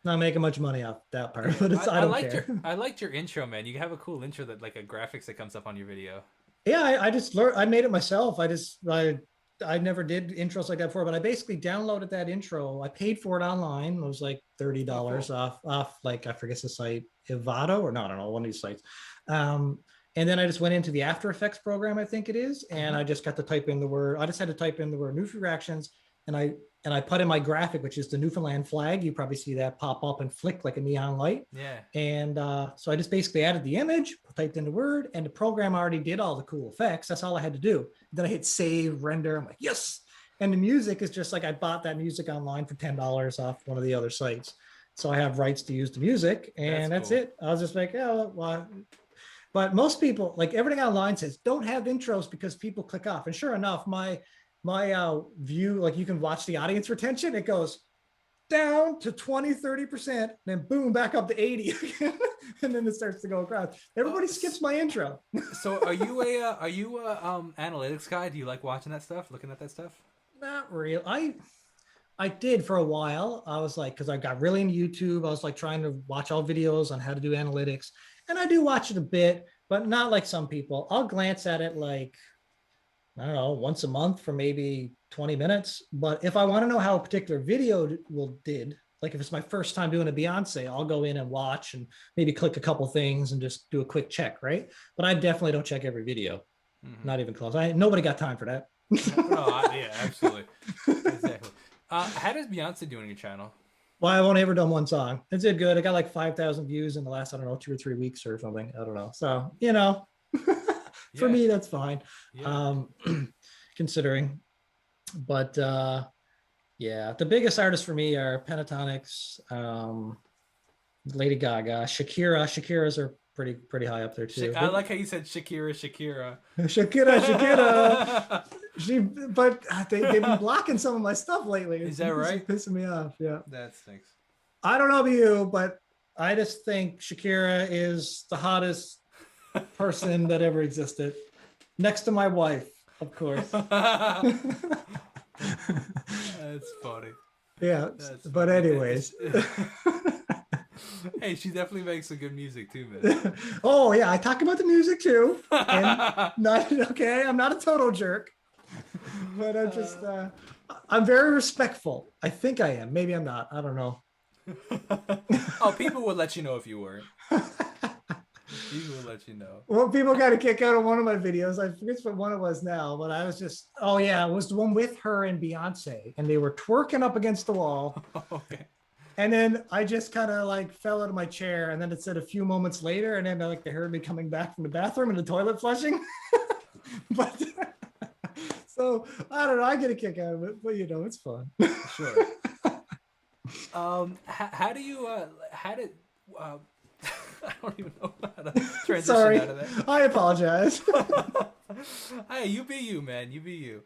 not making much money off that part, but I don't care. I liked your intro, man. You have a cool intro that like a graphics that comes up on your video. Yeah, I just learned. I made it myself. I never did intros like that before, but I basically downloaded that intro. I paid for it online. It was like $30 off off, I forget the site, Ivado, or no, I don't know, one of these sites. And then I just went into the After Effects program, I think it is, and I just got to type in the word. I just had to type in the word Newfie reactions, and I put in my graphic, which is the Newfoundland flag. You probably see that pop up and flick like a neon light. Yeah. And so I just basically added the image, typed in the word, and the program already did all the cool effects. That's all I had to do. Then I hit save, render. I'm like, yes. And the music is just like, I bought that music online for $10 off one of the other sites. So I have rights to use the music, and that's cool. It. I was just like, oh, well. But most people, like everything online says, don't have intros because people click off. And sure enough, my view, like you can watch the audience retention, it goes down to 20-30%, then boom, back up to 80 and then it starts to go across. Everybody skips my intro. So are you a analytics guy? Do you like watching that stuff, looking at that stuff? Not real. I did for a while. I was like, because I got really into YouTube, I was like trying to watch all videos on how to do analytics, and I do watch it a bit, but not like some people. I'll glance at it like, I don't know, once a month for maybe 20 minutes. But if I want to know how a particular video did, like if it's my first time doing a Beyonce, I'll go in and watch and maybe click a couple things and just do a quick check, right? But I definitely don't check every video. Mm-hmm. Not even close. Nobody got time for that. Yeah, absolutely. Exactly. How does Beyonce do on your channel? Well, I've only ever done one song. It did good. I got like 5,000 views in the last, 2 or 3 weeks or something. I don't know. So, for me, that's fine. Yeah. Considering. But the biggest artists for me are Pentatonics, Lady Gaga, Shakira. Shakira's are pretty high up there too. I like how you said Shakira. But they've been blocking some of my stuff lately. Is that right? Pissing me off. Yeah. That stinks. I don't know about you, but I just think Shakira is the hottest person that ever existed, next to my wife, of course. That's funny. Yeah, but anyways. Hey, she definitely makes some good music too, man. Oh yeah, I talk about the music too. And I'm not a total jerk, but I'm just I'm very respectful. I think I am. Maybe I'm not. I don't know. Oh, people would let you know if you were. He will let you know. Well, people got a kick out of one of my videos. I forget what one it was now, but I was just, oh yeah, it was the one with her and Beyonce, and they were twerking up against the wall. Okay. And then I just kind of like fell out of my chair, and then it said a few moments later, and then like they heard me coming back from the bathroom and the toilet flushing. But so I don't know. I get a kick out of it, but you know, it's fun. Sure. How do you how did I don't even know how to transition Sorry, out of that. I apologize. Hey, you be you, man. You be you.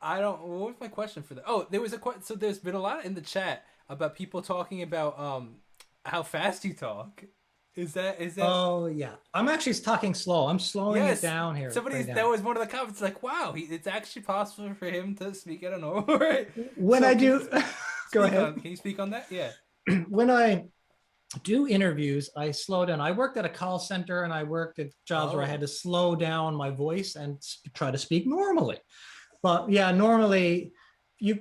I don't. What was my question for that? Oh, there was a question. So there's been a lot in the chat about people talking about how fast you talk. Is that? Oh yeah, I'm actually talking slow. I'm slowing it down here. That was one of the comments. Like, wow, it's actually possible for him to speak at a normal rate. When I do, go ahead. Can you speak on that? Yeah. When I do interviews, I slow down. I worked at a call center, and I worked at jobs where I had to slow down my voice and try to speak normally. But yeah, normally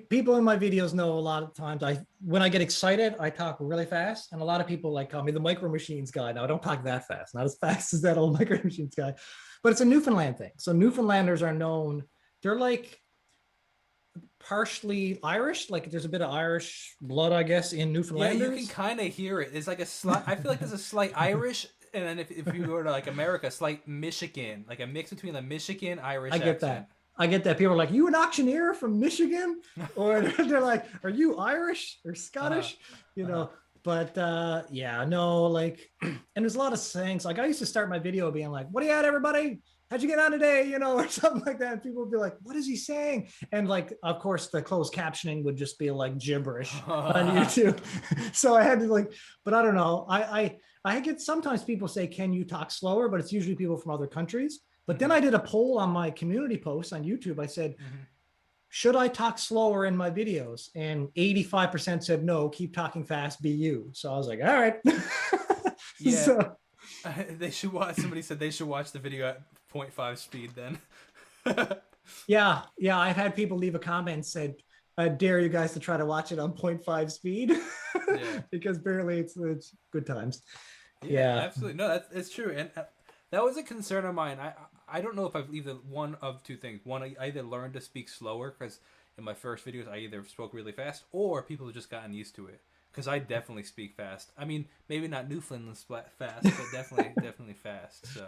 people in my videos know a lot of times when I get excited, I talk really fast. And a lot of people like call me the Micro Machines guy. Now I don't talk that fast, not as fast as that old Micro Machines guy, but it's a Newfoundland thing. So Newfoundlanders are known, they're like partially Irish. Like there's a bit of Irish blood, I guess, in Newfoundlanders. Yeah, you can kind of hear it. There's like a slight, I feel like there's a slight Irish. And then if you go to like America, slight Michigan, like a mix between the Michigan Irish accent. I get that. People are like, you an auctioneer from Michigan? Or they're like, are you Irish or Scottish? You know, but yeah, no, like, and there's a lot of sayings. Like I used to start my video being like, what are you at, everybody? How'd you get on today? You know, or something like that. And people would be like, what is he saying? And like, of course, the closed captioning would just be like gibberish on YouTube. So I had to like, but I don't know. I get sometimes people say, can you talk slower? But it's usually people from other countries. But then I did a poll on my community posts on YouTube. I said, should I talk slower in my videos? And 85% said, no, keep talking fast, be you. So I was like, all right. Yeah. So, they should watch, somebody said they should watch the video at 0.5 speed then. yeah. I've had people leave a comment and said, I dare you guys to try to watch it on 0.5 speed. Because barely it's good times. Yeah, absolutely. No, it's true. And that was a concern of mine. I don't know if I've either one of two things. One, I either learned to speak slower because in my first videos I either spoke really fast or people have just gotten used to it. Because I definitely speak fast. I mean, maybe not Newfoundland fast, but definitely fast. So.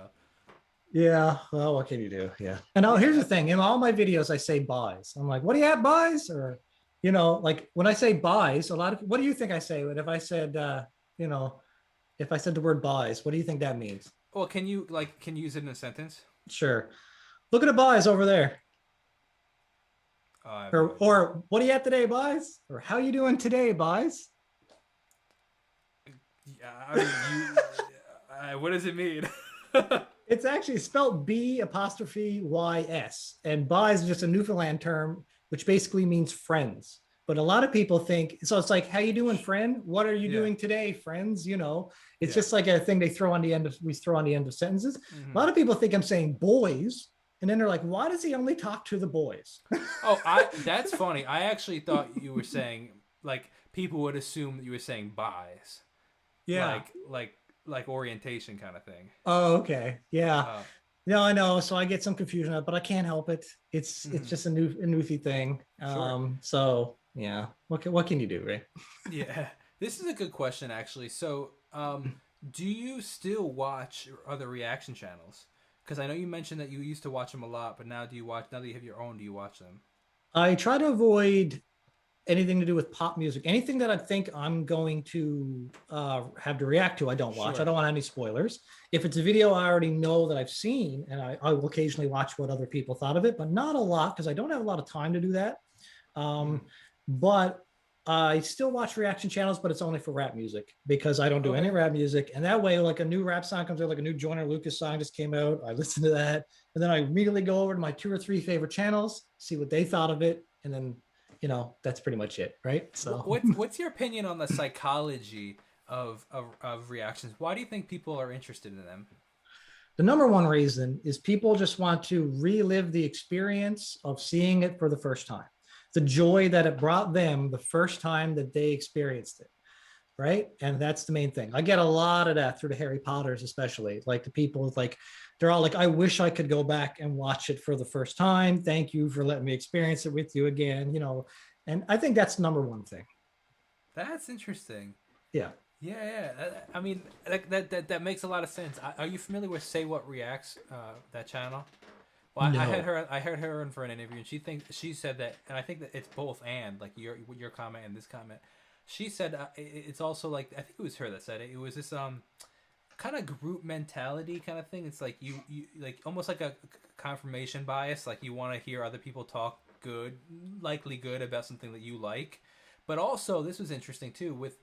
Yeah. Well, what can you do? Yeah. And here's the thing. In all my videos, I say buys. I'm like, what are you at, buys? Or, you know, like when I say buys, what do you think I say? If I said, you know, if I said the word buys, what do you think that means? Well, can you use it in a sentence? Sure. Look at the buys over there. Or what are you at today, buys? Or how you doing today, buys? Yeah, I mean, what does it mean? It's actually spelled B''ys, and buys is just a Newfoundland term, which basically means friends. But a lot of people think, so it's like, how you doing, friend? What are you doing today, friends? You know, it's just like a thing we throw on the end of sentences. A lot of people think I'm saying boys. And then they're like, why does he only talk to the boys? That's funny. I actually thought you were saying, like, people would assume that you were saying buys. Yeah. Like orientation kind of thing. Oh, okay. Yeah. No, I know. So I get some confusion, but I can't help it. It's just a Newfie thing. Sure. So yeah, what can you do, right? Yeah, this is a good question actually. So, do you still watch other reaction channels? Because I know you mentioned that you used to watch them a lot, but now that you have your own, do you watch them? I try to avoid anything to do with pop music. Anything that I think I'm going to have to react to, I don't watch. Sure. I don't want any spoilers. If it's a video I already know that I've seen, and I will occasionally watch what other people thought of it, but not a lot because I don't have a lot of time to do that. But I still watch reaction channels, but it's only for rap music because I don't do any rap music. And that way, like a new rap song comes out, like a new Joyner Lucas song just came out, I listen to that. And then I immediately go over to my 2 or 3 favorite channels, see what they thought of it. And then, you know, that's pretty much it, right? So what's your opinion on the psychology of reactions? Why do you think people are interested in them? The number one reason is people just want to relive the experience of seeing it for the first time. The joy that it brought them the first time that they experienced it. right? And that's the main thing. I get a lot of that through the Harry Potters, especially like the people like they're all like, I wish I could go back and watch it for the first time. Thank you for letting me experience it with you again, you know. And I think that's the number one thing. That's interesting. Yeah. Yeah, yeah. I mean, that makes a lot of sense. Are you familiar with Say What Reacts, that channel? Well, No. I heard her in for an interview, and she said that, and I think that it's both and like your comment and this comment. She said it's also like I think it was her that said it. It was this kind of group mentality kind of thing. It's like you like almost like a confirmation bias. Like you want to hear other people talk good, likely good about something that you like. But also, this was interesting too with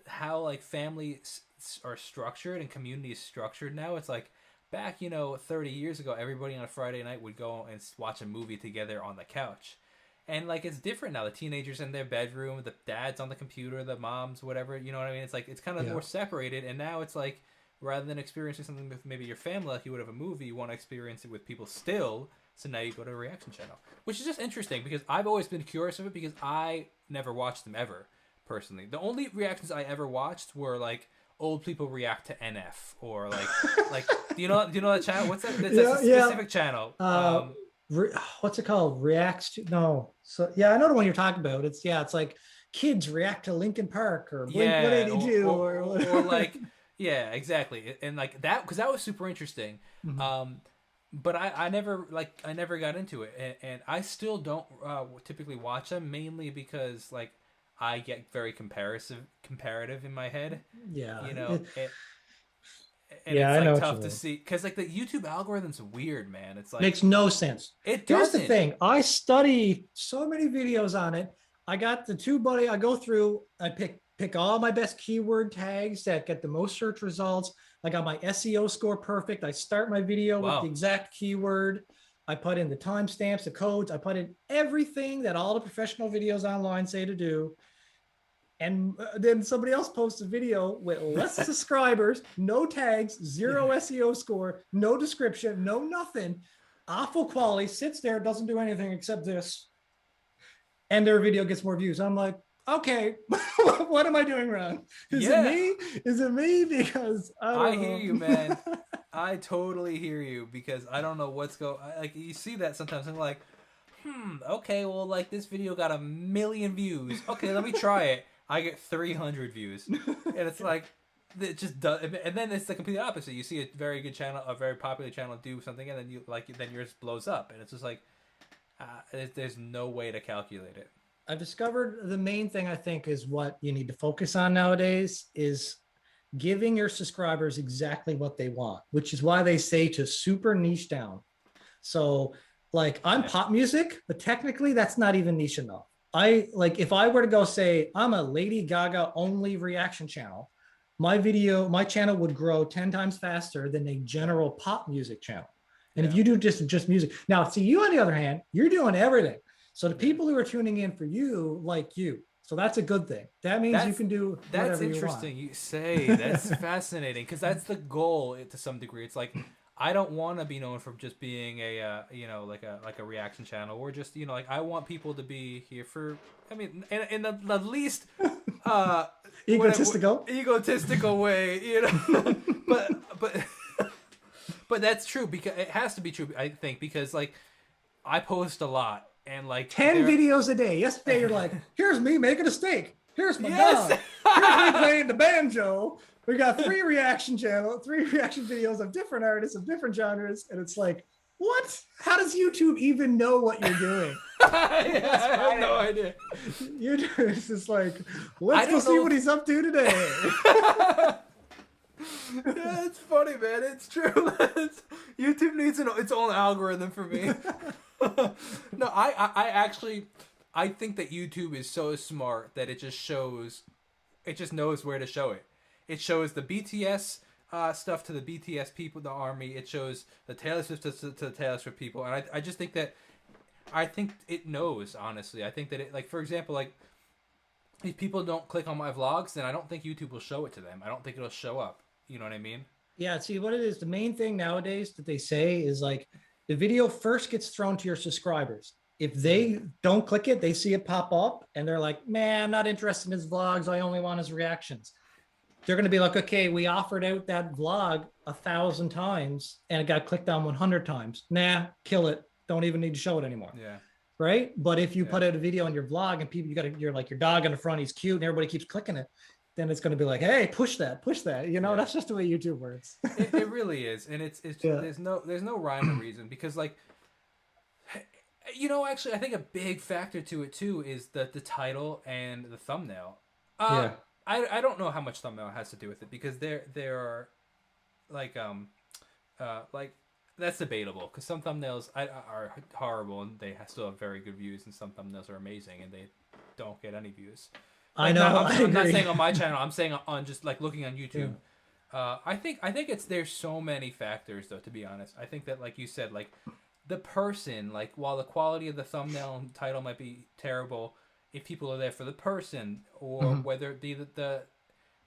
how like families are structured and community is structured now. It's like back 30 years ago, everybody on a Friday night would go and watch a movie together on the couch. And like it's different now. The teenagers in their bedroom, the dads on the computer, the moms, whatever. You know what I mean? It's like it's kind of Yeah. more separated. And now it's like rather than experiencing something with maybe your family like you would have a movie, you want to experience it with people still. So now you go to a reaction channel, which is just interesting because I've always been curious of it because I never watched them ever personally. The only reactions I ever watched were like old people react to NF or like do you know that channel? What's that? It's a specific channel. What's it called? Reacts to no. So yeah, I know the one you're talking about. It's like kids react to Linkin Park or Blink 182 or like yeah, exactly. And like that because that was super interesting. Mhm. But I never got into it, and I still don't typically watch them mainly because like I get very comparative in my head, Yeah. you know, and Yeah, it's I know like what you tough to mean. see because like the YouTube algorithm's weird, man. It's like Makes no sense. it Here's the doesn't. thing. I study so many videos on it. I got the two buddy. I go through, I pick all my best keyword tags that get the most search results. I got my SEO score perfect. I start my video with the Wow. exact keyword. I put in the timestamps, the codes. I put in everything that all the professional videos online say to do. And then somebody else posts a video with less subscribers, no tags, zero SEO score, no description, no nothing, awful quality, sits there, doesn't do anything except this, and their video gets more views. I'm like, okay, what am I doing wrong? Is it Yeah, me? Is it me? Because I I don't hear know. you, man. I totally hear you because I don't know what's like you see that sometimes and like okay, well, like this video got 1 million views. Okay, let me try it. I get 300 views, and it's like it just does. And then it's the complete opposite. You see a very good channel, a very popular channel, do something, and then then yours blows up, and it's just like there's no way to calculate it. I've discovered the main thing I think is what you need to focus on nowadays is giving your subscribers exactly what they want, which is why they say to super niche down. So, like, I'm Yeah, pop music, but technically that's not even niche enough. I like if I were to go say I'm a Lady Gaga only reaction channel, my channel would grow 10 times faster than a general pop music channel. And if yeah, you do just music, now see you on the other hand, you're doing everything. So the yeah. people who are tuning in for you like you. So that's a good thing. That means you That's can do that's whatever you want. interesting. You say that's fascinating because that's the goal to some degree. It's like I don't want to be known for just being a like a reaction channel or just like I want people to be here for. I mean, in the least uh Egotistical. egotistical way, but but that's true because it has to be true. I think because like I post a lot and like 10 there. videos a day. Yesterday, you're like, here's me making a steak. Here's my Yes. dog. Here's me playing the banjo. We got three reaction videos of different artists of different genres. And it's like, what? How does YouTube even know what you're doing? I have no idea. It's just like, I let's go don't see know what he's up to today. Yeah, it's funny, man. It's true. YouTube needs its own algorithm for me. No, I actually, I think that YouTube is so smart that it just knows where to show it. It shows the BTS stuff to the BTS people, the army. It shows the Taylor Swift to the Taylor Swift people, and I just think that I think it knows. Honestly, I think that it like for example like if people don't click on my vlogs, then I don't think YouTube will show it to them. I don't think it'll show up. You know what I mean? Yeah, see what it is. The main thing nowadays that they say is like the video first gets thrown to your subscribers. if they don't click it, they see it pop up and they're like, man, I'm not interested in his vlogs. I only want his reactions. They're going to be like, okay, we offered out that vlog 1,000 times and it got clicked on 100 times. Nah, kill it. Don't even need to show it anymore. Yeah. Right. But if you put out a video on your vlog and people, you're like your dog in the front, he's cute and everybody keeps clicking it, then it's going to be like, hey, push that. You know, that's just the way YouTube works. It really is. And it's there's no rhyme or reason, because like, you know, actually, I think a big factor to it too is the title and the thumbnail. I don't know how much thumbnail has to do with it, because there are like that's debatable, because some thumbnails are horrible and they still have very good views, and some thumbnails are amazing and they don't get any views. Like, I know. I'm not saying on my channel. I'm saying on just like looking on YouTube. Yeah. I think there's so many factors though. To be honest, I think that, like you said, like the person, like while the quality of the thumbnail and title might be terrible, if people are there for the person, or whether it be that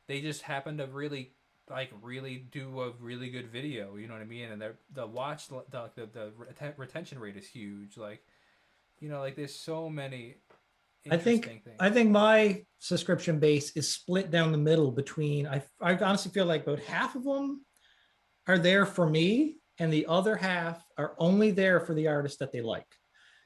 they just happen to really do a really good video, you know what I mean, and the retention rate is huge. Like, you know, like there's so many interesting things. I think my subscription base is split down the middle between, I honestly feel like about half of them are there for me and the other half are only there for the artist that they like.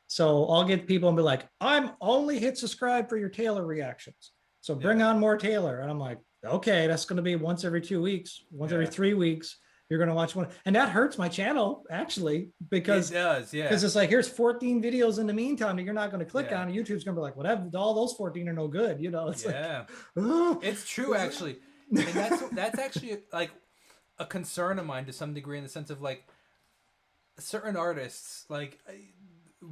So I'll get people and be like, I'm only hit subscribe for your Taylor reactions, so bring on more Taylor. And I'm like, okay, that's going to be once every 2 weeks, once every 3 weeks, you're going to watch one. And that hurts my channel, actually, because it does, because it's like, here's 14 videos in the meantime that you're not going to click on, and YouTube's going to be like, whatever, all those 14 are no good, you know. It's like, it's true, actually. And that's actually like a concern of mine to some degree, in the sense of like certain artists, like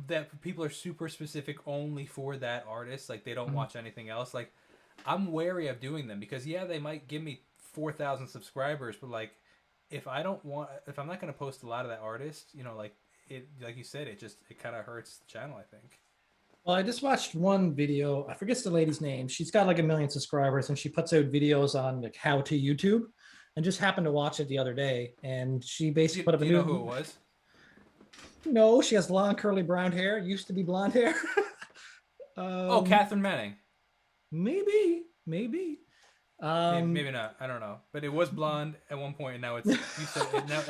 that people are super specific only for that artist, like they don't watch anything else. Like, I'm wary of doing them, because they might give me 4,000 subscribers, but like if I'm not going to post a lot of that artist, you know, like it, like you said, it kind of hurts the channel, I think. Well, I just watched one video. I forget the lady's name. She's got like 1 million subscribers, and she puts out videos on like how to YouTube, and just happened to watch it the other day. And she basically put up a new. Do you know who it was? No, she has long curly brown hair. Used to be blonde hair. Catherine Manning. Maybe. Maybe not. I don't know. But it was blonde at one point, and now it's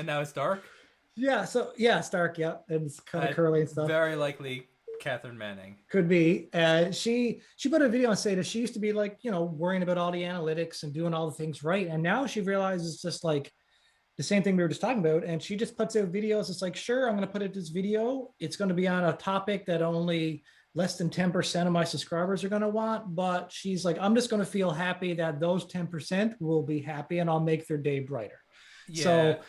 now it's dark. Yeah. So it's dark. Yeah, it's kind of curly and stuff. Very likely Catherine Manning. Could be. She put a video and say that she used to be like, you know, worrying about all the analytics and doing all the things right, and now she realizes it's just like the same thing we were just talking about, and she just puts out videos. It's like, sure, I'm going to put out this video. It's going to be on a topic that only less than 10% of my subscribers are going to want, but she's like, I'm just going to feel happy that those 10% will be happy, and I'll make their day brighter. Yeah. So,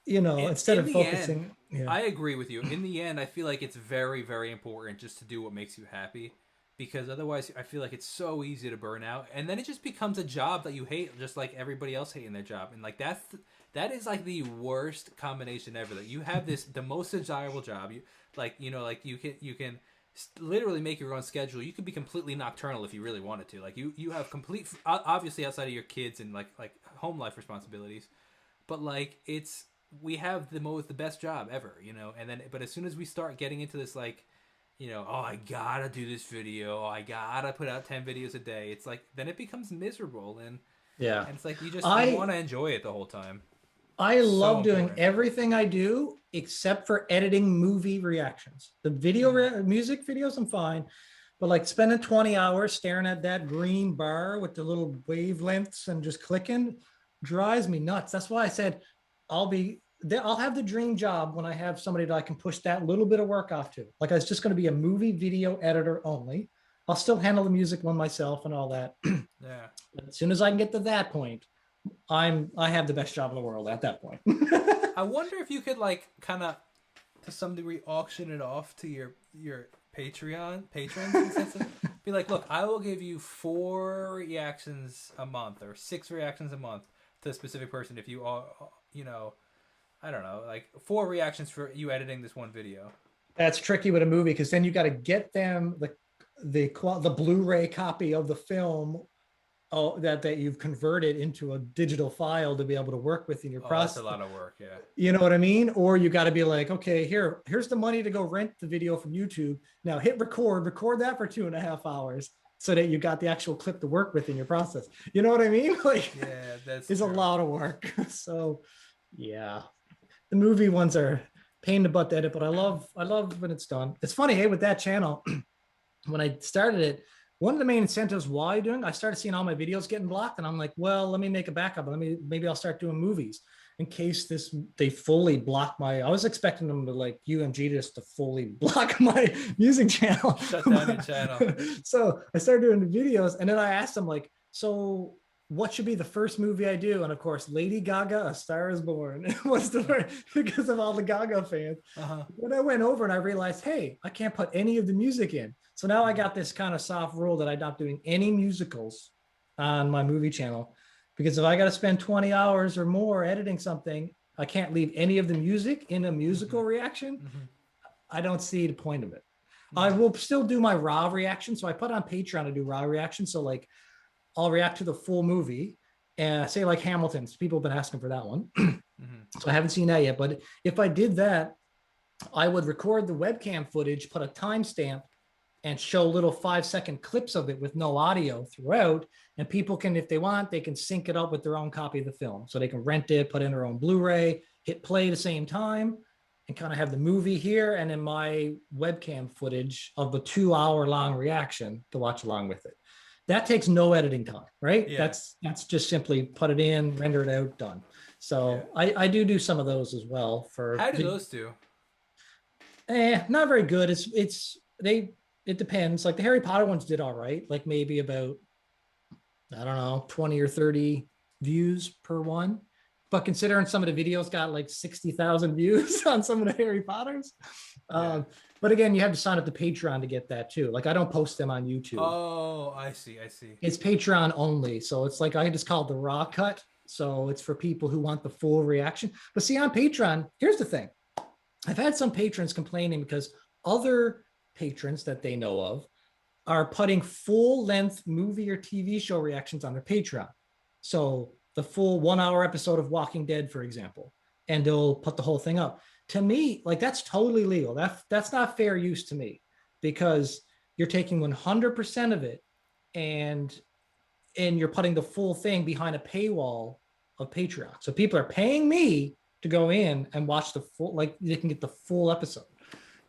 you know, instead of focusing. I agree with you. In the end, I feel like it's very, very important just to do what makes you happy, because otherwise I feel like it's so easy to burn out, and then it just becomes a job that you hate, just like everybody else hating their job. And like that is like the worst combination ever, that you have the most desirable job. You can literally make your own schedule. You could be completely nocturnal if you really wanted to. Like you have complete, obviously outside of your kids and like home life responsibilities, but like we have the best job ever, you know. And then, but as soon as we start getting into this, like, you know, oh, I gotta do this video, I gotta put out 10 videos a day, it's like, then it becomes miserable, and it's like you want to enjoy it the whole time. I love doing everything I do except for editing movie reactions. The music videos, I'm fine. But like spending 20 hours staring at that green bar with the little wavelengths and just clicking drives me nuts. That's why I said I'll have the dream job when I have somebody that I can push that little bit of work off to. Like, it's just going to be a movie video editor only. I'll still handle the music one myself and all that. Yeah. But as soon as I can get to that point, I have the best job in the world at that point. I wonder if you could, like, kind of to some degree auction it off to your patrons, be like, look, I will give you 4 reactions a month or 6 reactions a month to a specific person if you all, you know, I don't know, like 4 reactions for you editing this one video. That's tricky with a movie, because then you got to get them the Blu-ray copy of the film Oh, that you've converted into a digital file to be able to work with in your Oh, that's a process. lot of work. Yeah. You know what I mean? Or you got to be like, okay, here's the money to go rent the video from YouTube. Now hit record that for 2.5 hours so that you got the actual clip to work with in your process. You know what I mean? Like, Yeah, that's it's a true. lot of work. So yeah, the movie ones are pain in the butt to edit, but I love when it's done. It's funny, hey, with that channel, when I started it, one of the main incentives why doing, I started seeing all my videos getting blocked, and I'm like, well, let me make a backup. Maybe I'll start doing movies in case they fully block my. I was expecting them to like UMG just to fully block my music channel. Shut down your channel. So I started doing the videos, and then I asked them like, so what should be the first movie I do? And of course, Lady Gaga, A Star Is Born was the first because of all the Gaga fans. Uh-huh. When I went over and I realized, hey, I can't put any of the music in. So now I got this kind of soft rule that I'm not doing any musicals on my movie channel, because if I got to spend 20 hours or more editing something, I can't leave any of the music in a musical reaction. I don't see the point of it. I will still do my raw reaction. So I put on Patreon to do raw reaction. So like I'll react to the full movie and say like Hamilton. People have been asking for that one. So I haven't seen that yet. But if I did that, I would record the webcam footage, put a timestamp, and show little 5-second clips of it with no audio throughout. And people can, if they want, they can sync it up with their own copy of the film. So they can rent it, put in their own Blu-ray, hit play at the same time, and kind of have the movie here and then my webcam footage of the 2-hour long reaction to watch along with it. That takes no editing time, right? Yeah. That's just simply put it in, render it out, done. So yeah. I do some of those as well. How do those do? Not very good. It depends. Like the Harry Potter ones did all right. Like maybe about, I don't know, 20 or 30 views per one. But considering some of the videos got like 60,000 views on some of the Harry Potters. But again, you have to sign up to Patreon to get that too. Like I don't post them on YouTube. Oh, I see. It's Patreon only. So it's like, I just call it the raw cut. So it's for people who want the full reaction. But see, on Patreon, here's the thing. I've had some patrons complaining because other patrons that they know of are putting full length movie or TV show reactions on their Patreon. So the full 1-hour episode of Walking Dead, for example, and they'll put the whole thing up. To me, like that's totally legal. That's not fair use to me, because you're taking 100% of it and you're putting the full thing behind a paywall of Patreon. So people are paying me to go in and watch the full, like they can get the full episode.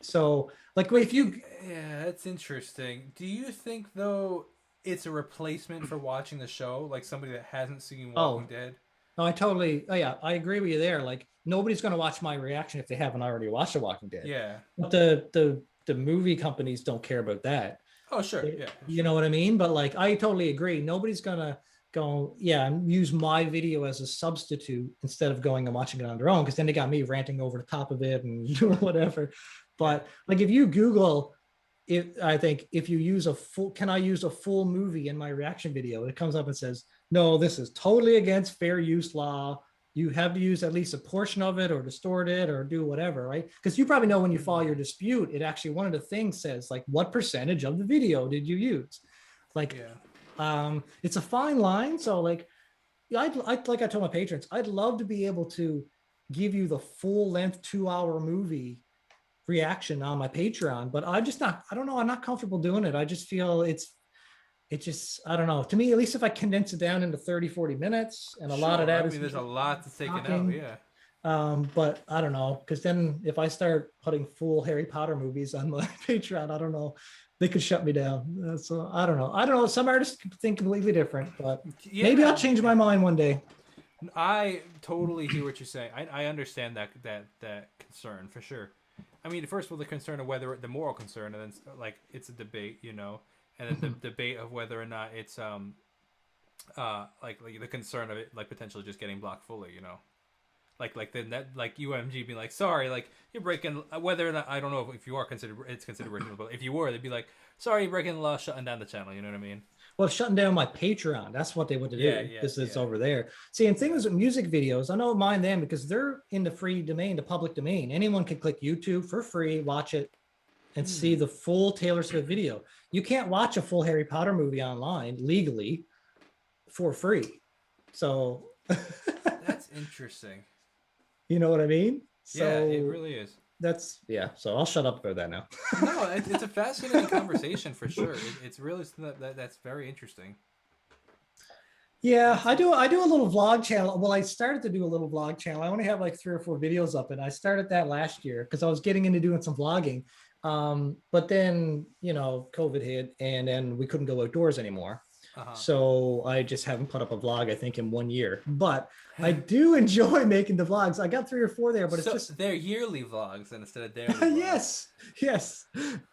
So like if you, yeah, that's interesting. Do you think though it's a replacement for watching the show, like somebody that hasn't seen Walking Dead? No, I agree with you there. Like nobody's going to watch my reaction if they haven't already watched The Walking Dead. Yeah. But the movie companies don't care about that. Oh, sure. Yeah. You know what I mean? But like, I totally agree. Nobody's going to go, use my video as a substitute instead of going and watching it on their own. Cause then they got me ranting over the top of it and doing whatever. But like, if you Google I think if you use can I use a full movie in my reaction video? It comes up and says, no, this is totally against fair use law. You have to use at least a portion of it or distort it or do whatever, right? Because you probably know when you file your dispute, it actually, one of the things says like, what percentage of the video did you use? Like, it's a fine line. So like, like I told my patrons, I'd love to be able to give you the full length 2-hour movie reaction on my Patreon, but I don't know. I'm not comfortable doing it. I just feel it's just, I don't know. To me, at least if I condense it down into 30, 40 minutes and a lot of that is there's a lot to take it out. Yeah. But I don't know. Cause then if I start putting full Harry Potter movies on my Patreon, I don't know, they could shut me down. So I don't know. Some artists think completely different, but maybe I'll change my mind one day. I totally hear what you're saying. I understand that concern for sure. I mean, first of all, the concern of whether the moral concern, and then like it's a debate, you know, and then the debate of whether or not it's like the concern of it like potentially just getting blocked fully, you know, like UMG being like, sorry, like you're breaking, whether or not, I don't know if you are considered breaking, but if you were, they'd be like, sorry, you're breaking the law, shutting down the channel. You know what I mean? Well, shutting down my Patreon, that's what they would do, because it's over there. See, and things with music videos, I don't mind them because they're in the free domain, the public domain. Anyone can click YouTube for free, watch it, and see the full Taylor Swift video. You can't watch a full Harry Potter movie online legally for free. So That's interesting. you know what I mean? Yeah, it So really is. that's yeah. So I'll shut up about that now. No, it's a fascinating conversation for sure. It's really that's very interesting. Yeah, That's I do a little vlog channel. Well, I started to do a little vlog channel. I only have like 3 or 4 videos up, and I started that last year because I was getting into doing some vlogging. But then COVID hit, and then we couldn't go outdoors anymore. uh-huh. So I just haven't put up a vlog, I think, in 1 year. But I do enjoy making the vlogs. I got 3 or 4 there, but it's So just they're yearly vlogs instead of daily vlogs. yes, yes,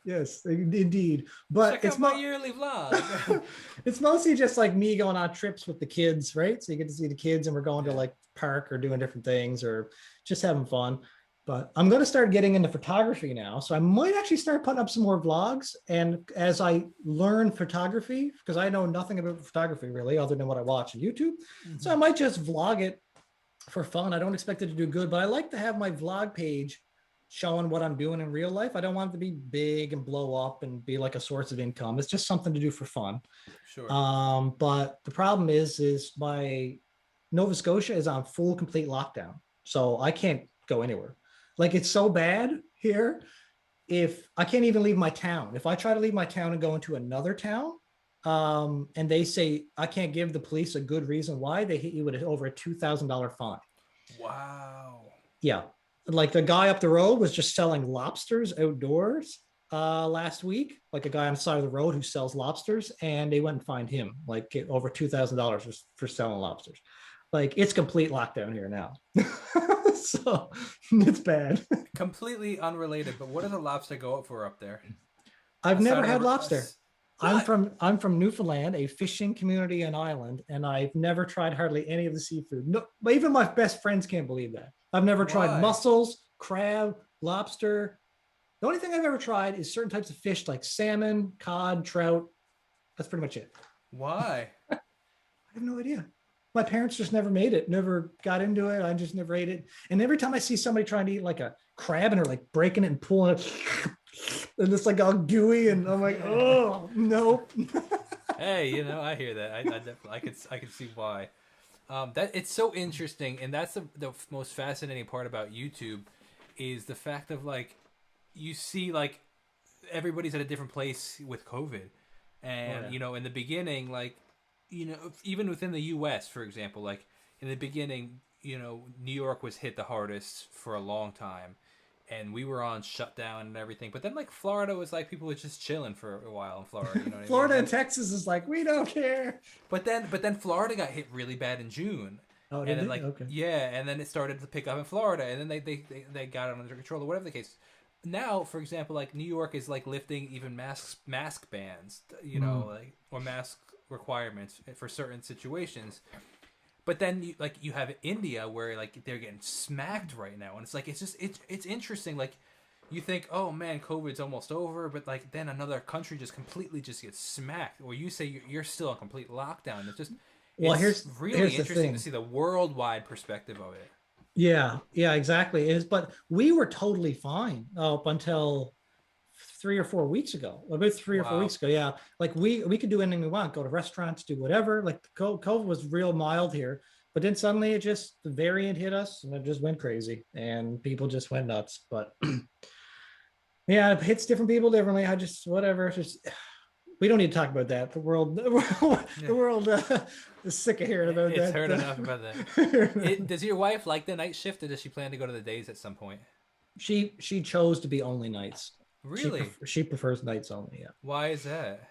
yes, indeed. But Check out my yearly vlog. it's mostly just like me going on trips with the kids, right? So you get to see the kids, and we're going to Yeah. like park or doing different things or just having fun. But I'm going to start getting into photography now. So I might actually start putting up some more vlogs. And as I learn photography, because I know nothing about photography really, other than what I watch on YouTube. Mm-hmm. So I might just vlog it for fun. I don't expect it to do good, but I like to have my vlog page showing what I'm doing in real life. I don't want it to be big and blow up and be like a source of income. It's just something to do for fun. Sure. But the problem is my Nova Scotia is on full complete lockdown. So I can't go anywhere. Like it's so bad here. If I can't even leave my town, if I try to leave my town and go into another town, and they say I can't give the police a good reason why, they hit you with over a $2,000 fine. Wow. Yeah, like the guy up the road was just selling lobsters outdoors last week. Like a guy on the side of the road who sells lobsters, and they went and fined him like over $2,000 for selling lobsters. Like it's complete lockdown here now. So it's bad. Completely unrelated, but what does a lobster go up for up there? I've never Aside had of lobster. What? I'm from Newfoundland, a fishing community and island, and I've never tried hardly any of the seafood. No, but even my best friends can't believe that. I've never tried Why? mussels, crab, lobster. The only thing I've ever tried is certain types of fish like salmon, cod, trout. That's pretty much it. Why? I have no idea. My parents just never made it, never got into it. I just never ate it. And every time I see somebody trying to eat like a crab and they're like breaking it and pulling it, and it's like all gooey, and I'm like, oh, nope. Hey, I hear that. I definitely, I could see why. That it's so interesting, and that's the most fascinating part about YouTube, is the fact of like, you see like everybody's at a different place with COVID, and in the beginning, like, even within the U.S., for example, like in the beginning, New York was hit the hardest for a long time, and we were on shutdown and everything. But then like Florida was like, people were just chilling for a while in Florida. You know what Florida I mean? and Texas is like, we don't care. But then Florida got hit really bad in June. Oh, and did then they? like Okay. yeah, and then it started to pick up in Florida, and then they got it under control or whatever the case. Now, for example, like New York is like lifting even mask bans, like, or mask requirements for certain situations. But then you have India where like they're getting smacked right now, and it's like it's interesting. Like you think, oh man, COVID's almost over, but like then another country just completely just gets smacked, or you say you're still in complete lockdown. It's just it's really interesting to see the worldwide perspective of it. Yeah, exactly. But we were totally fine up until 3 or 4 weeks ago. About 3 or 4 weeks ago, yeah. Like we could do anything we want, go to restaurants, do whatever. Like COVID was real mild here, but then suddenly the variant hit us, and it just went crazy, and people just went nuts. But yeah, it hits different people differently. I just whatever. Just we don't need to talk about that. The world, the world is sick of hearing about that. It's heard enough about that. Does your wife like the night shift, or does she plan to go to the days at some point? She chose to be only nights. Really? She prefers nights only. Yeah. Why is that?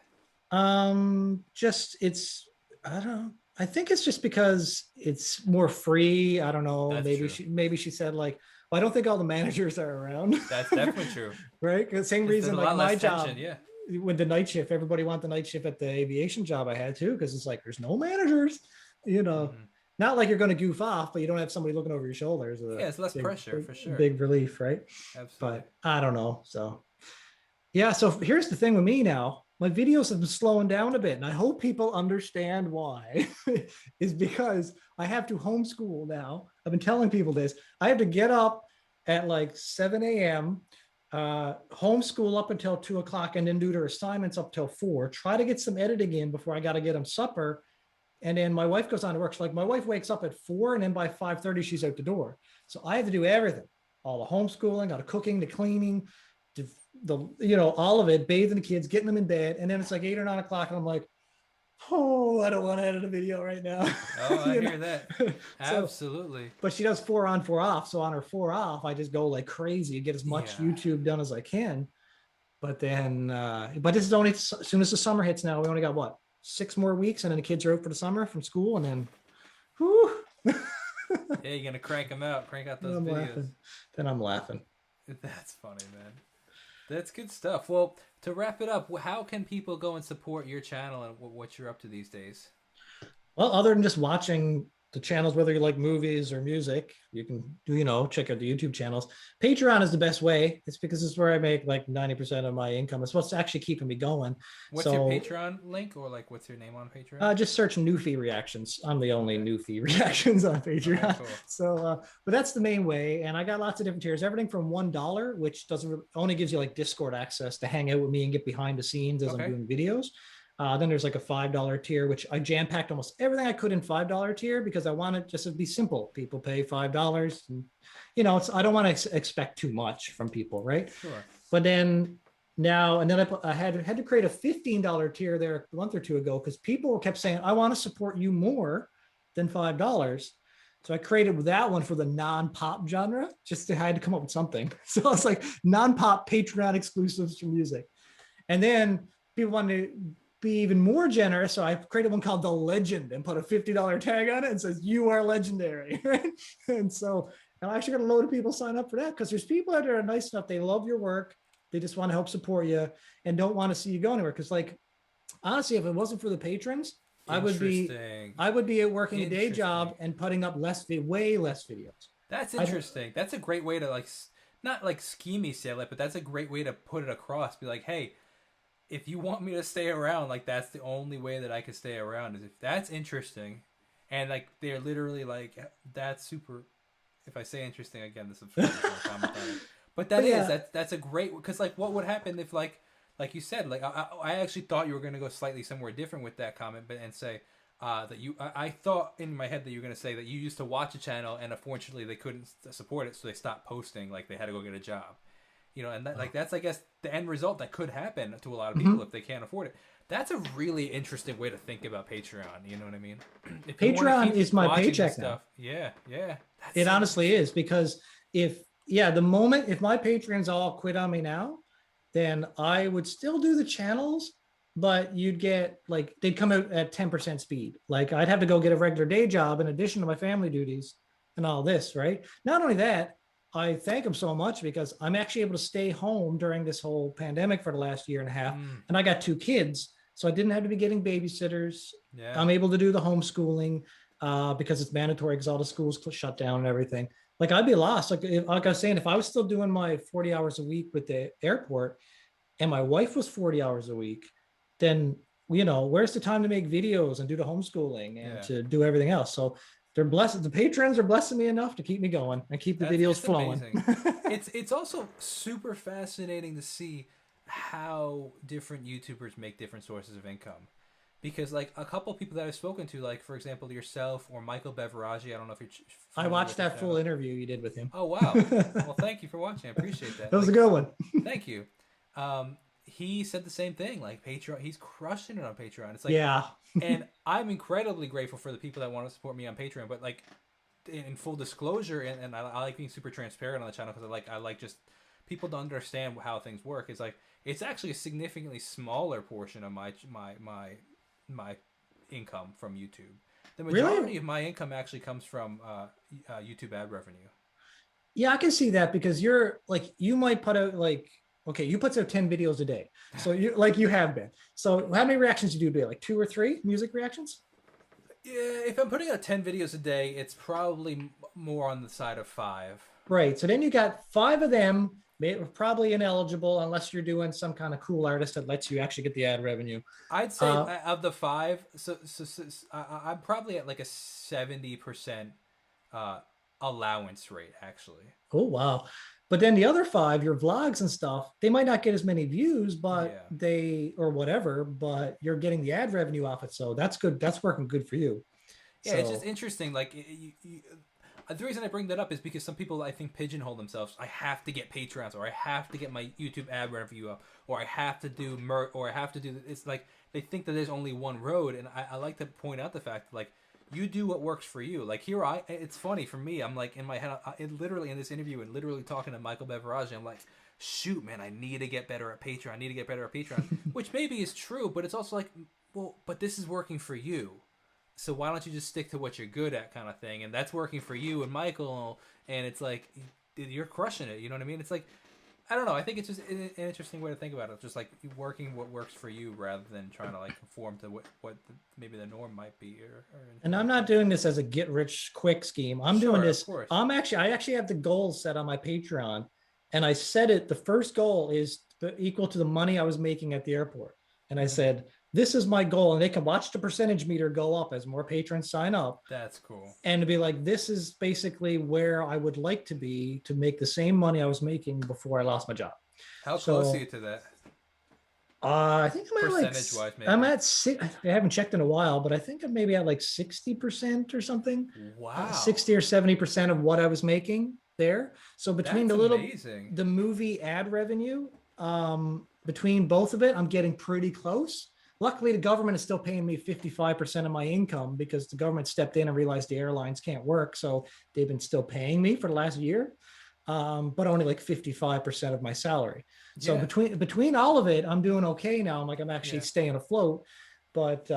Just it's I don't know. I think it's just because it's more free. I don't know. That's maybe true. maybe she said like, well, I don't think all the managers are around. That's definitely true. Right? Because same reason like my job. Tension, yeah. With the night shift, everybody wanted the night shift at the aviation job I had too, because it's like there's no managers, Not like you're going to goof off, but you don't have somebody looking over your shoulders. Yeah, it's less pressure for sure. Big relief, right? Absolutely. But I don't know. So yeah, so here's the thing with me now. My videos have been slowing down a bit, and I hope people understand why. Is because I have to homeschool now. I've been telling people this. I have to get up at like 7 a.m., homeschool up until 2 o'clock, and then do their assignments up till 4, try to get some editing in before I got to get them supper. And then my wife goes on to work. So like my wife wakes up at 4 and then by 5:30, she's out the door. So I have to do everything, all the homeschooling, all the cooking, the cleaning, all of it, bathing the kids, getting them in bed. And then it's like 8 or 9 o'clock. And I'm like, oh, I don't want to edit a video right now. Oh, I hear that. Absolutely. But she does 4 on, 4 off. So on her 4 off, I just go like crazy, get as much YouTube done as I can. But then, but this is only as soon as the summer hits now, we only got what, 6 more weeks. And then the kids are out for the summer from school. And then, whew. Yeah, you're going to crank out those videos. Laughing. Then I'm laughing. That's funny, man. That's good stuff. Well, to wrap it up, how can people go and support your channel and what you're up to these days? Well, other than just watching the channels, whether you like movies or music, you can check out the YouTube channels. Patreon is the best way. It's because it's where I make like 90% of my income. It's what's actually keeping me going. What's your Patreon link, or like what's your name on Patreon? Just search Newfie reactions. I'm the only Newfie reactions on Patreon. Okay, cool. So, but that's the main way. And I got lots of different tiers, everything from $1, which only gives you like Discord access to hang out with me and get behind the scenes as I'm doing videos. Then there's like a $5 tier, which I jam-packed almost everything I could in $5 tier because I want it just to be simple. People pay $5 and, I don't want to expect too much from people, right? Sure. But then I had to create a $15 tier there a month or two ago because people kept saying, I want to support you more than $5. So I created that one for the non-pop genre, I had to come up with something. So it's like non-pop Patreon exclusives for music. And then people wanted to be even more generous, so I created one called The Legend and put a $50 tag on it and says you are legendary, right? And I actually got a load of people sign up for that because there's people out there that are nice enough, they love your work, they just want to help support you and don't want to see you go anywhere. Because like honestly, if it wasn't for the patrons, I would be working a day job and putting up way less videos. That's interesting. That's a great way to not like schemy sell it, but that's a great way to put it across. Be like, hey, if you want me to stay around, like that's the only way that I can stay around is if that's interesting. And like they're literally like, that's super. If I say interesting again, the subscribers will comment on it. But that's a great, because like what would happen if like you said, like I actually thought you were going to go slightly somewhere different with that comment, and say that I thought in my head that you were going to say that you used to watch a channel and unfortunately they couldn't support it, so they stopped posting, like they had to go get a job. And that, like that's, I guess, the end result that could happen to a lot of people if they can't afford it. That's a really interesting way to think about Patreon. You know what I mean? Patreon is my paycheck now. Yeah. It honestly is, because if my patrons all quit on me now, then I would still do the channels, but you'd get like, they'd come out at 10% speed. Like I'd have to go get a regular day job in addition to my family duties and all this, right? Not only that, I thank them so much because I'm actually able to stay home during this whole pandemic for the last year and a half. And I got 2 kids, so I didn't have to be getting babysitters. Yeah. I'm able to do the homeschooling because it's mandatory because all the schools shut down and everything. Like I'd be lost. Like I was saying, if I was still doing my 40 hours a week with the airport and my wife was 40 hours a week, then, where's the time to make videos and do the homeschooling and to do everything else? So they're blessed. The patrons are blessing me enough to keep me going and keep the videos flowing. It's also super fascinating to see how different YouTubers make different sources of income. Because like a couple of people that I've spoken to, like for example yourself or Michael Beveraggi, I don't know if you're. I watched that full interview you did with him. Oh wow! Well, thank you for watching. I appreciate that. That was a good one. Thank you. He said the same thing. Like Patreon, he's crushing it on Patreon. It's like, yeah. And I'm incredibly grateful for the people that want to support me on Patreon. But like, in full disclosure, and I like being super transparent on the channel because I like just people to understand how things work. It's like it's actually a significantly smaller portion of my income from YouTube. The majority of my income actually comes from YouTube ad revenue. Yeah, I can see that because you're like, you might put out like, okay, you put out 10 videos a day. So you have been. So how many reactions do you do a day? Like 2 or 3 music reactions? Yeah, if I'm putting out 10 videos a day, it's probably more on the side of 5. Right. So then you got 5 of them, probably ineligible unless you're doing some kind of cool artist that lets you actually get the ad revenue. I'd say of the 5, so I'm probably at like a 70% allowance rate, actually. Oh wow. But then the other five, your vlogs and stuff, they might not get as many views, but Yeah. they or whatever, but you're getting the ad revenue off it. So that's good. That's working good for you. Yeah, it's just So interesting. Like, the reason I bring that up is because some people, I think, pigeonhole themselves. I have to get Patreons, or I have to get my YouTube ad revenue up, or I have to do or I have to do. It's like they think that there's only one road, and I like to point out the fact that, like, you do what works for you. Like, here, it's funny for me. I'm like in my head, literally in this interview, and literally talking to Michael Beverage. I'm like, shoot, man, I need to get better at Patreon. I need to get better at Patreon, which maybe is true, but it's also like, well, but this is working for you, so why don't you just stick to what you're good at, kind of thing. And that's working for you and Michael, and it's like you're crushing it, you know what I mean? It's like, I don't know, I think it's just an interesting way to think about it. It's just like working what works for you rather than trying to like conform to what maybe the norm might be, or and I'm not doing this as a get rich quick scheme. I'm doing sure, of this. course. I actually have the goals set on my Patreon, and I said it. The first goal is equal to the money I was making at the airport, and I said this is my goal, and they can watch the percentage meter go up as more patrons sign up. That's cool. And to be like, this is basically where I would like to be to make the same money I was making before I lost my job. How close are So you to that? I think I'm at like Percentage wise, maybe. I'm at six. I haven't checked in a while, but I think I'm maybe at like 60% or something. Wow. 60 or 70% of what I was making there. So between That's the amazing. the movie ad revenue, between both of it, I'm getting pretty close. Luckily, the government is still paying me 55% of my income because the government stepped in and realized the airlines can't work. So they've been still paying me for the last year, but only like 55% of my salary. So Yeah. between all of it, I'm doing okay now. I'm actually Yeah. staying afloat. But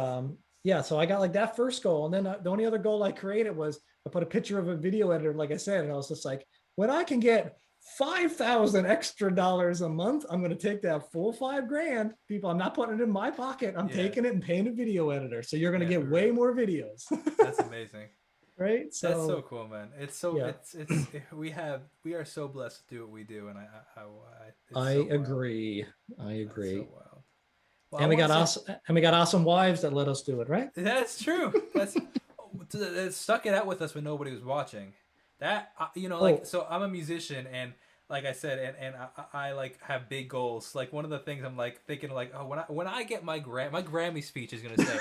yeah, so I got like that first goal. And then the only other goal I created was I put a picture of a video editor, like I said, and I was just like, when I can get 5,000 extra dollars a month, I'm going to take that full $5,000. People, I'm not putting it in my pocket. I'm taking it and paying a video editor. So you're going to get way more videos. That's amazing. Right. So that's so cool, man. It's so yeah. we are so blessed to do what we do, and I so agree. I agree. so wild. Well, And we got awesome wives that let us do it, right? That's true. That's stuck it out with us when nobody was watching. That like, so I'm a musician, and like I said, and I like have big goals. Like, one of the things I'm like thinking, like, oh, when I get my Grammy speech is gonna say,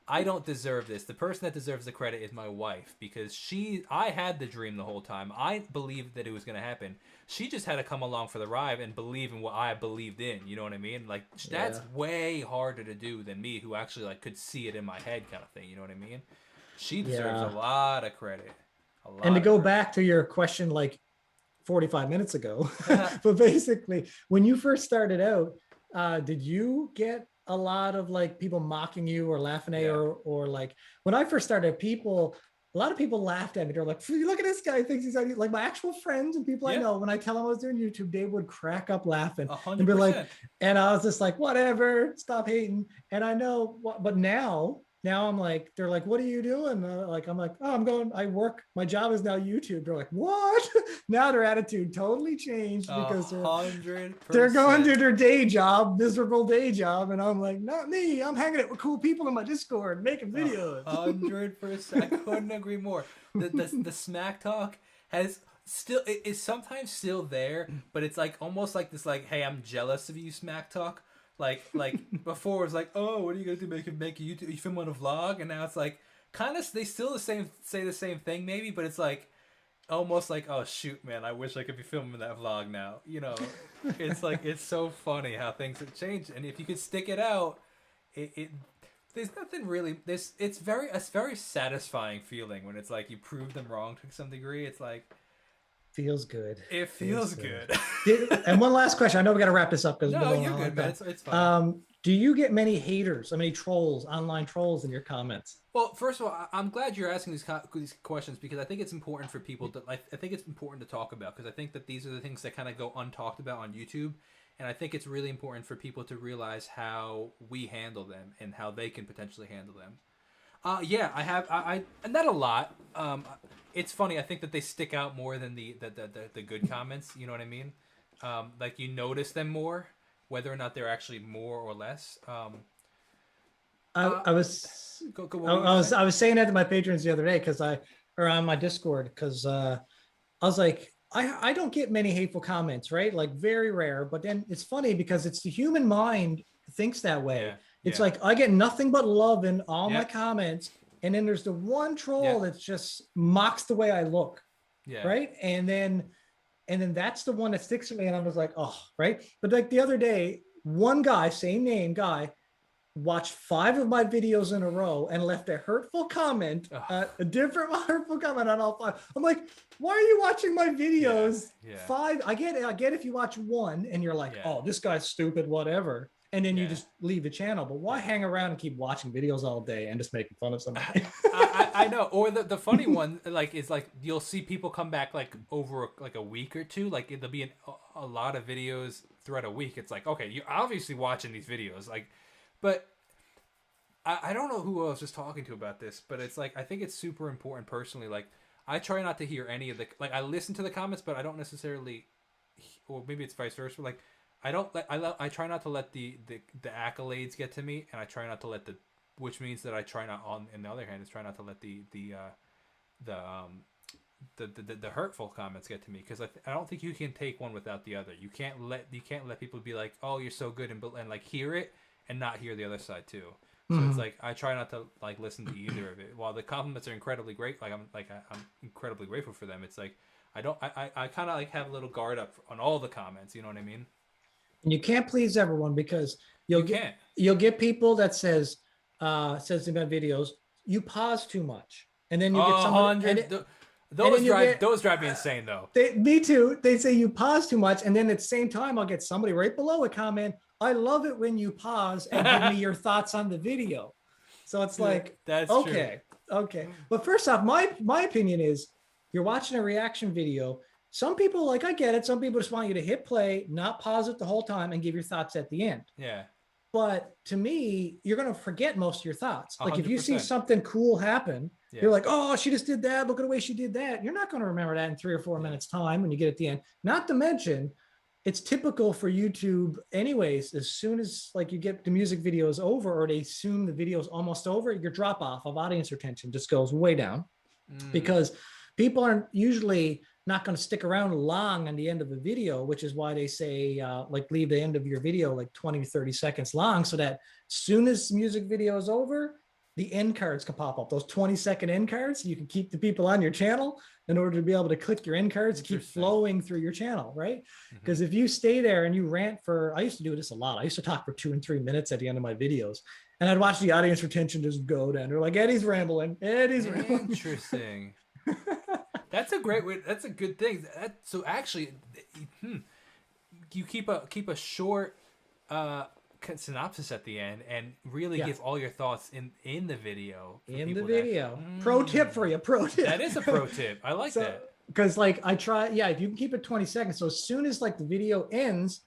I don't deserve this. The person that deserves the credit is my wife, because I had the dream the whole time. I believed that it was gonna happen. She just had to come along for the ride and believe in what I believed in. You know what I mean? Like, that's way harder to do than me, who actually like could see it in my head, kind of thing. You know what I mean? She deserves a lot of credit. And to go back to your question, like 45 minutes ago, but basically, when you first started out, did you get a lot of like people mocking you or laughing at you, or like when I first started, a lot of people laughed at me. They're like, look at this guy, thinks he's like my actual friends and people I know. When I tell them I was doing YouTube, they would crack up laughing 100%. and be like, and I was just like, whatever, stop hating. And I know, but now I'm like, they're like, what are you doing? Like, I'm like, oh, I work. My job is now YouTube. They're like, what? Now their attitude totally changed because they're going to their day job, miserable day job. And I'm like, not me. I'm hanging out with cool people in my Discord, making videos. 100%. I couldn't agree more. The smack talk is sometimes still there, but it's like almost like this, like, hey, I'm jealous of you smack talk. Like before it was like, oh, what are you gonna do? Make a YouTube? You film on a vlog? And now it's like, kind of, they still say the same thing maybe, but it's like almost like, oh shoot, man, I wish I could be filming that vlog now. You know, it's like, it's so funny how things have changed, and if you could stick it out, there's nothing really. It's a very satisfying feeling when it's like you prove them wrong to some degree. It's like, feels good. It feels good. And one last question. I know we got to wrap this up because no, you're good, man. It's fine. Do you get many haters, many trolls, online trolls in your comments? Well, first of all, I'm glad you're asking these questions, because I think it's important for people to, I think it's important to talk about, because I think that these are the things that kind of go untalked about on YouTube, and I think it's really important for people to realize how we handle them and how they can potentially handle them. Yeah, I have. I not a lot. It's funny. I think that they stick out more than the good comments. You know what I mean? Like, you notice them more, whether or not they're actually more or less. I was saying that to my patrons the other day, because or on my Discord because I was like, I don't get many hateful comments, right? Like very rare. But then it's funny because it's the human mind thinks that way. Yeah, It's yeah, like I get nothing but love in all my yep, comments. And then there's the one troll yep, that just mocks the way I look, yeah, right? And then that's the one that sticks to me. And I was like, oh, right. But like the other day, one guy, same name guy, watched 5 of my videos in a row and left a hurtful comment, oh, a different hurtful comment on all 5. I'm like, why are you watching my yeah, videos? yeah, 5, I get if you watch one and you're like, yeah, oh, this guy's stupid, whatever. And then you yeah, just leave the channel. But why yeah. hang around and keep watching videos all day and just making fun of somebody? I know. Or the funny one like is like you'll see people come back like over like a week or two. Like there'll be a lot of videos throughout a week. It's like, okay, you're obviously watching these videos, like, but I don't know who I was just talking to about this, but it's like I think it's super important personally. Like I try not to hear any of the like I listen to the comments, but I don't necessarily, or maybe it's vice versa. Like I don't let I try not to let the accolades get to me, and I try not to let the, which means that I try not on. On the other hand, is try not to let the the hurtful comments get to me, because I don't think you can take one without the other. You can't let people be like, oh, you're so good, and like hear it and not hear the other side too. So it's Mhm. like I try not to like listen to either of it. While the compliments are incredibly great, I'm incredibly grateful for them. It's like I kind of like have a little guard up on all the comments. You know what I mean? And you can't please everyone because you'll You get can't. you'll get people that says in my videos, you pause too much. And then you get A somebody hundred. and then you get Those drive me insane though. me too. They say you pause too much, and then at the same time, I'll get somebody right below a comment. I love it when you pause and give me your thoughts on the video. So it's like, That's true. okay, okay. But first off, my opinion is, you're watching a reaction video. Some people, like, I get it. Some people just want you to hit play, not pause it the whole time, and give your thoughts at the end. Yeah. But to me, you're going to forget most of your thoughts. A Like if hundred you see percent. something cool happen, Yeah. you're like, oh, she just did that. Look at the way she did that. You're not going to remember that in 3 or 4 Yeah. minutes time when you get at the end. Not to mention, it's typical for YouTube anyways. As soon as like you get the music videos over, or they assume the video's almost over, your drop off of audience retention just goes way down, Mm. because people aren't usually not going to stick around long on the end of the video, which is why they say like leave the end of your video like 20 30 seconds long, so that as soon as music video is over, the end cards can pop up, those 20-second end cards. You can keep the people on your channel in order to be able to click your end cards to keep Interesting. flowing through your channel, right? Mm-hmm. Because if you stay there and you rant for, I used to do this a lot, I used to talk for 2 and 3 minutes at the end of my videos, and I'd watch the audience retention just go down. They're like, Eddie's rambling, Eddie's rambling. Interesting. That's a great way. That's a good thing. So actually, hmm, you keep a short uh, synopsis at the end and really Yeah, give all your thoughts in the video for in the people to actually. video. Pro tip for you. Pro tip. That is a pro tip. I like So, that. because like I try, yeah, if you can keep it 20 seconds. So as soon as like the video ends,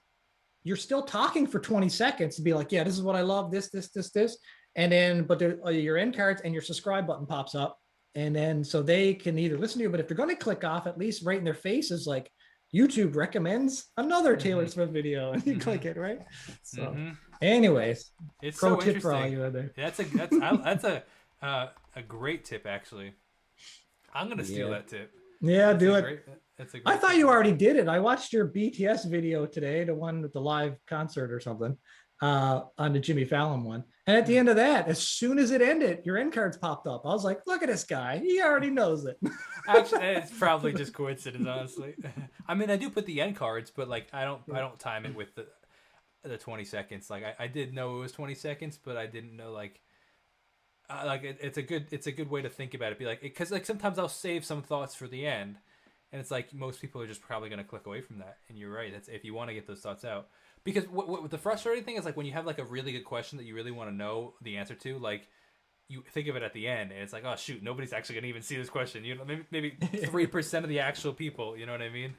you're still talking for 20 seconds to be like, yeah, this is what I love, this. And then, but your end cards and your subscribe button pops up. And then, so they can either listen to you, but if they're going to click off, at least right in their faces, like YouTube recommends another Taylor Mm-hmm. Swift video, and you Mm-hmm. click it, right? So, Mm-hmm. anyways, It's pro so tip for all interesting. you out there. That's a great tip actually. I'm gonna steal Yeah. that tip. Yeah, That's do a it. great. That's a I great thought tip. you already did it. I watched your BTS video today, the one with the live concert or something, on the Jimmy Fallon one. And at the Hmm. end of that, as soon as it ended, your end cards popped up. I was like, look at this guy. He already knows it. Actually, it's probably just coincidence, honestly. I mean, I do put the end cards, but like I don't time it with the 20 seconds. Like I did know it was 20 seconds, but I didn't know like it's a good way to think about it. Be like, because like sometimes I'll save some thoughts for the end, and it's like most people are just probably gonna click away from that. And you're right. That's if you want to get those thoughts out. Because what the frustrating thing is, like when you have like a really good question that you really want to know the answer to, like you think of it at the end, and it's like, oh shoot, nobody's actually gonna even see this question. You know, maybe 3% of the actual people. You know what I mean?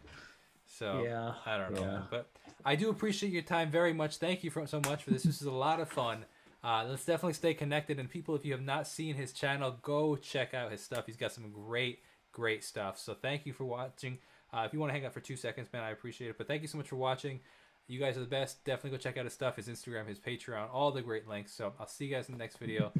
So Yeah. I don't know, Yeah. man. But I do appreciate your time very much. Thank you so much for this. This is a lot of fun. Let's definitely stay connected. And people, if you have not seen his channel, go check out his stuff. He's got some great stuff. So thank you for watching. If you want to hang out for 2 seconds, man, I appreciate it. But thank you so much for watching. You guys are the best. Definitely go check out his stuff, his Instagram, his Patreon, all the great links. So I'll see you guys in the next video.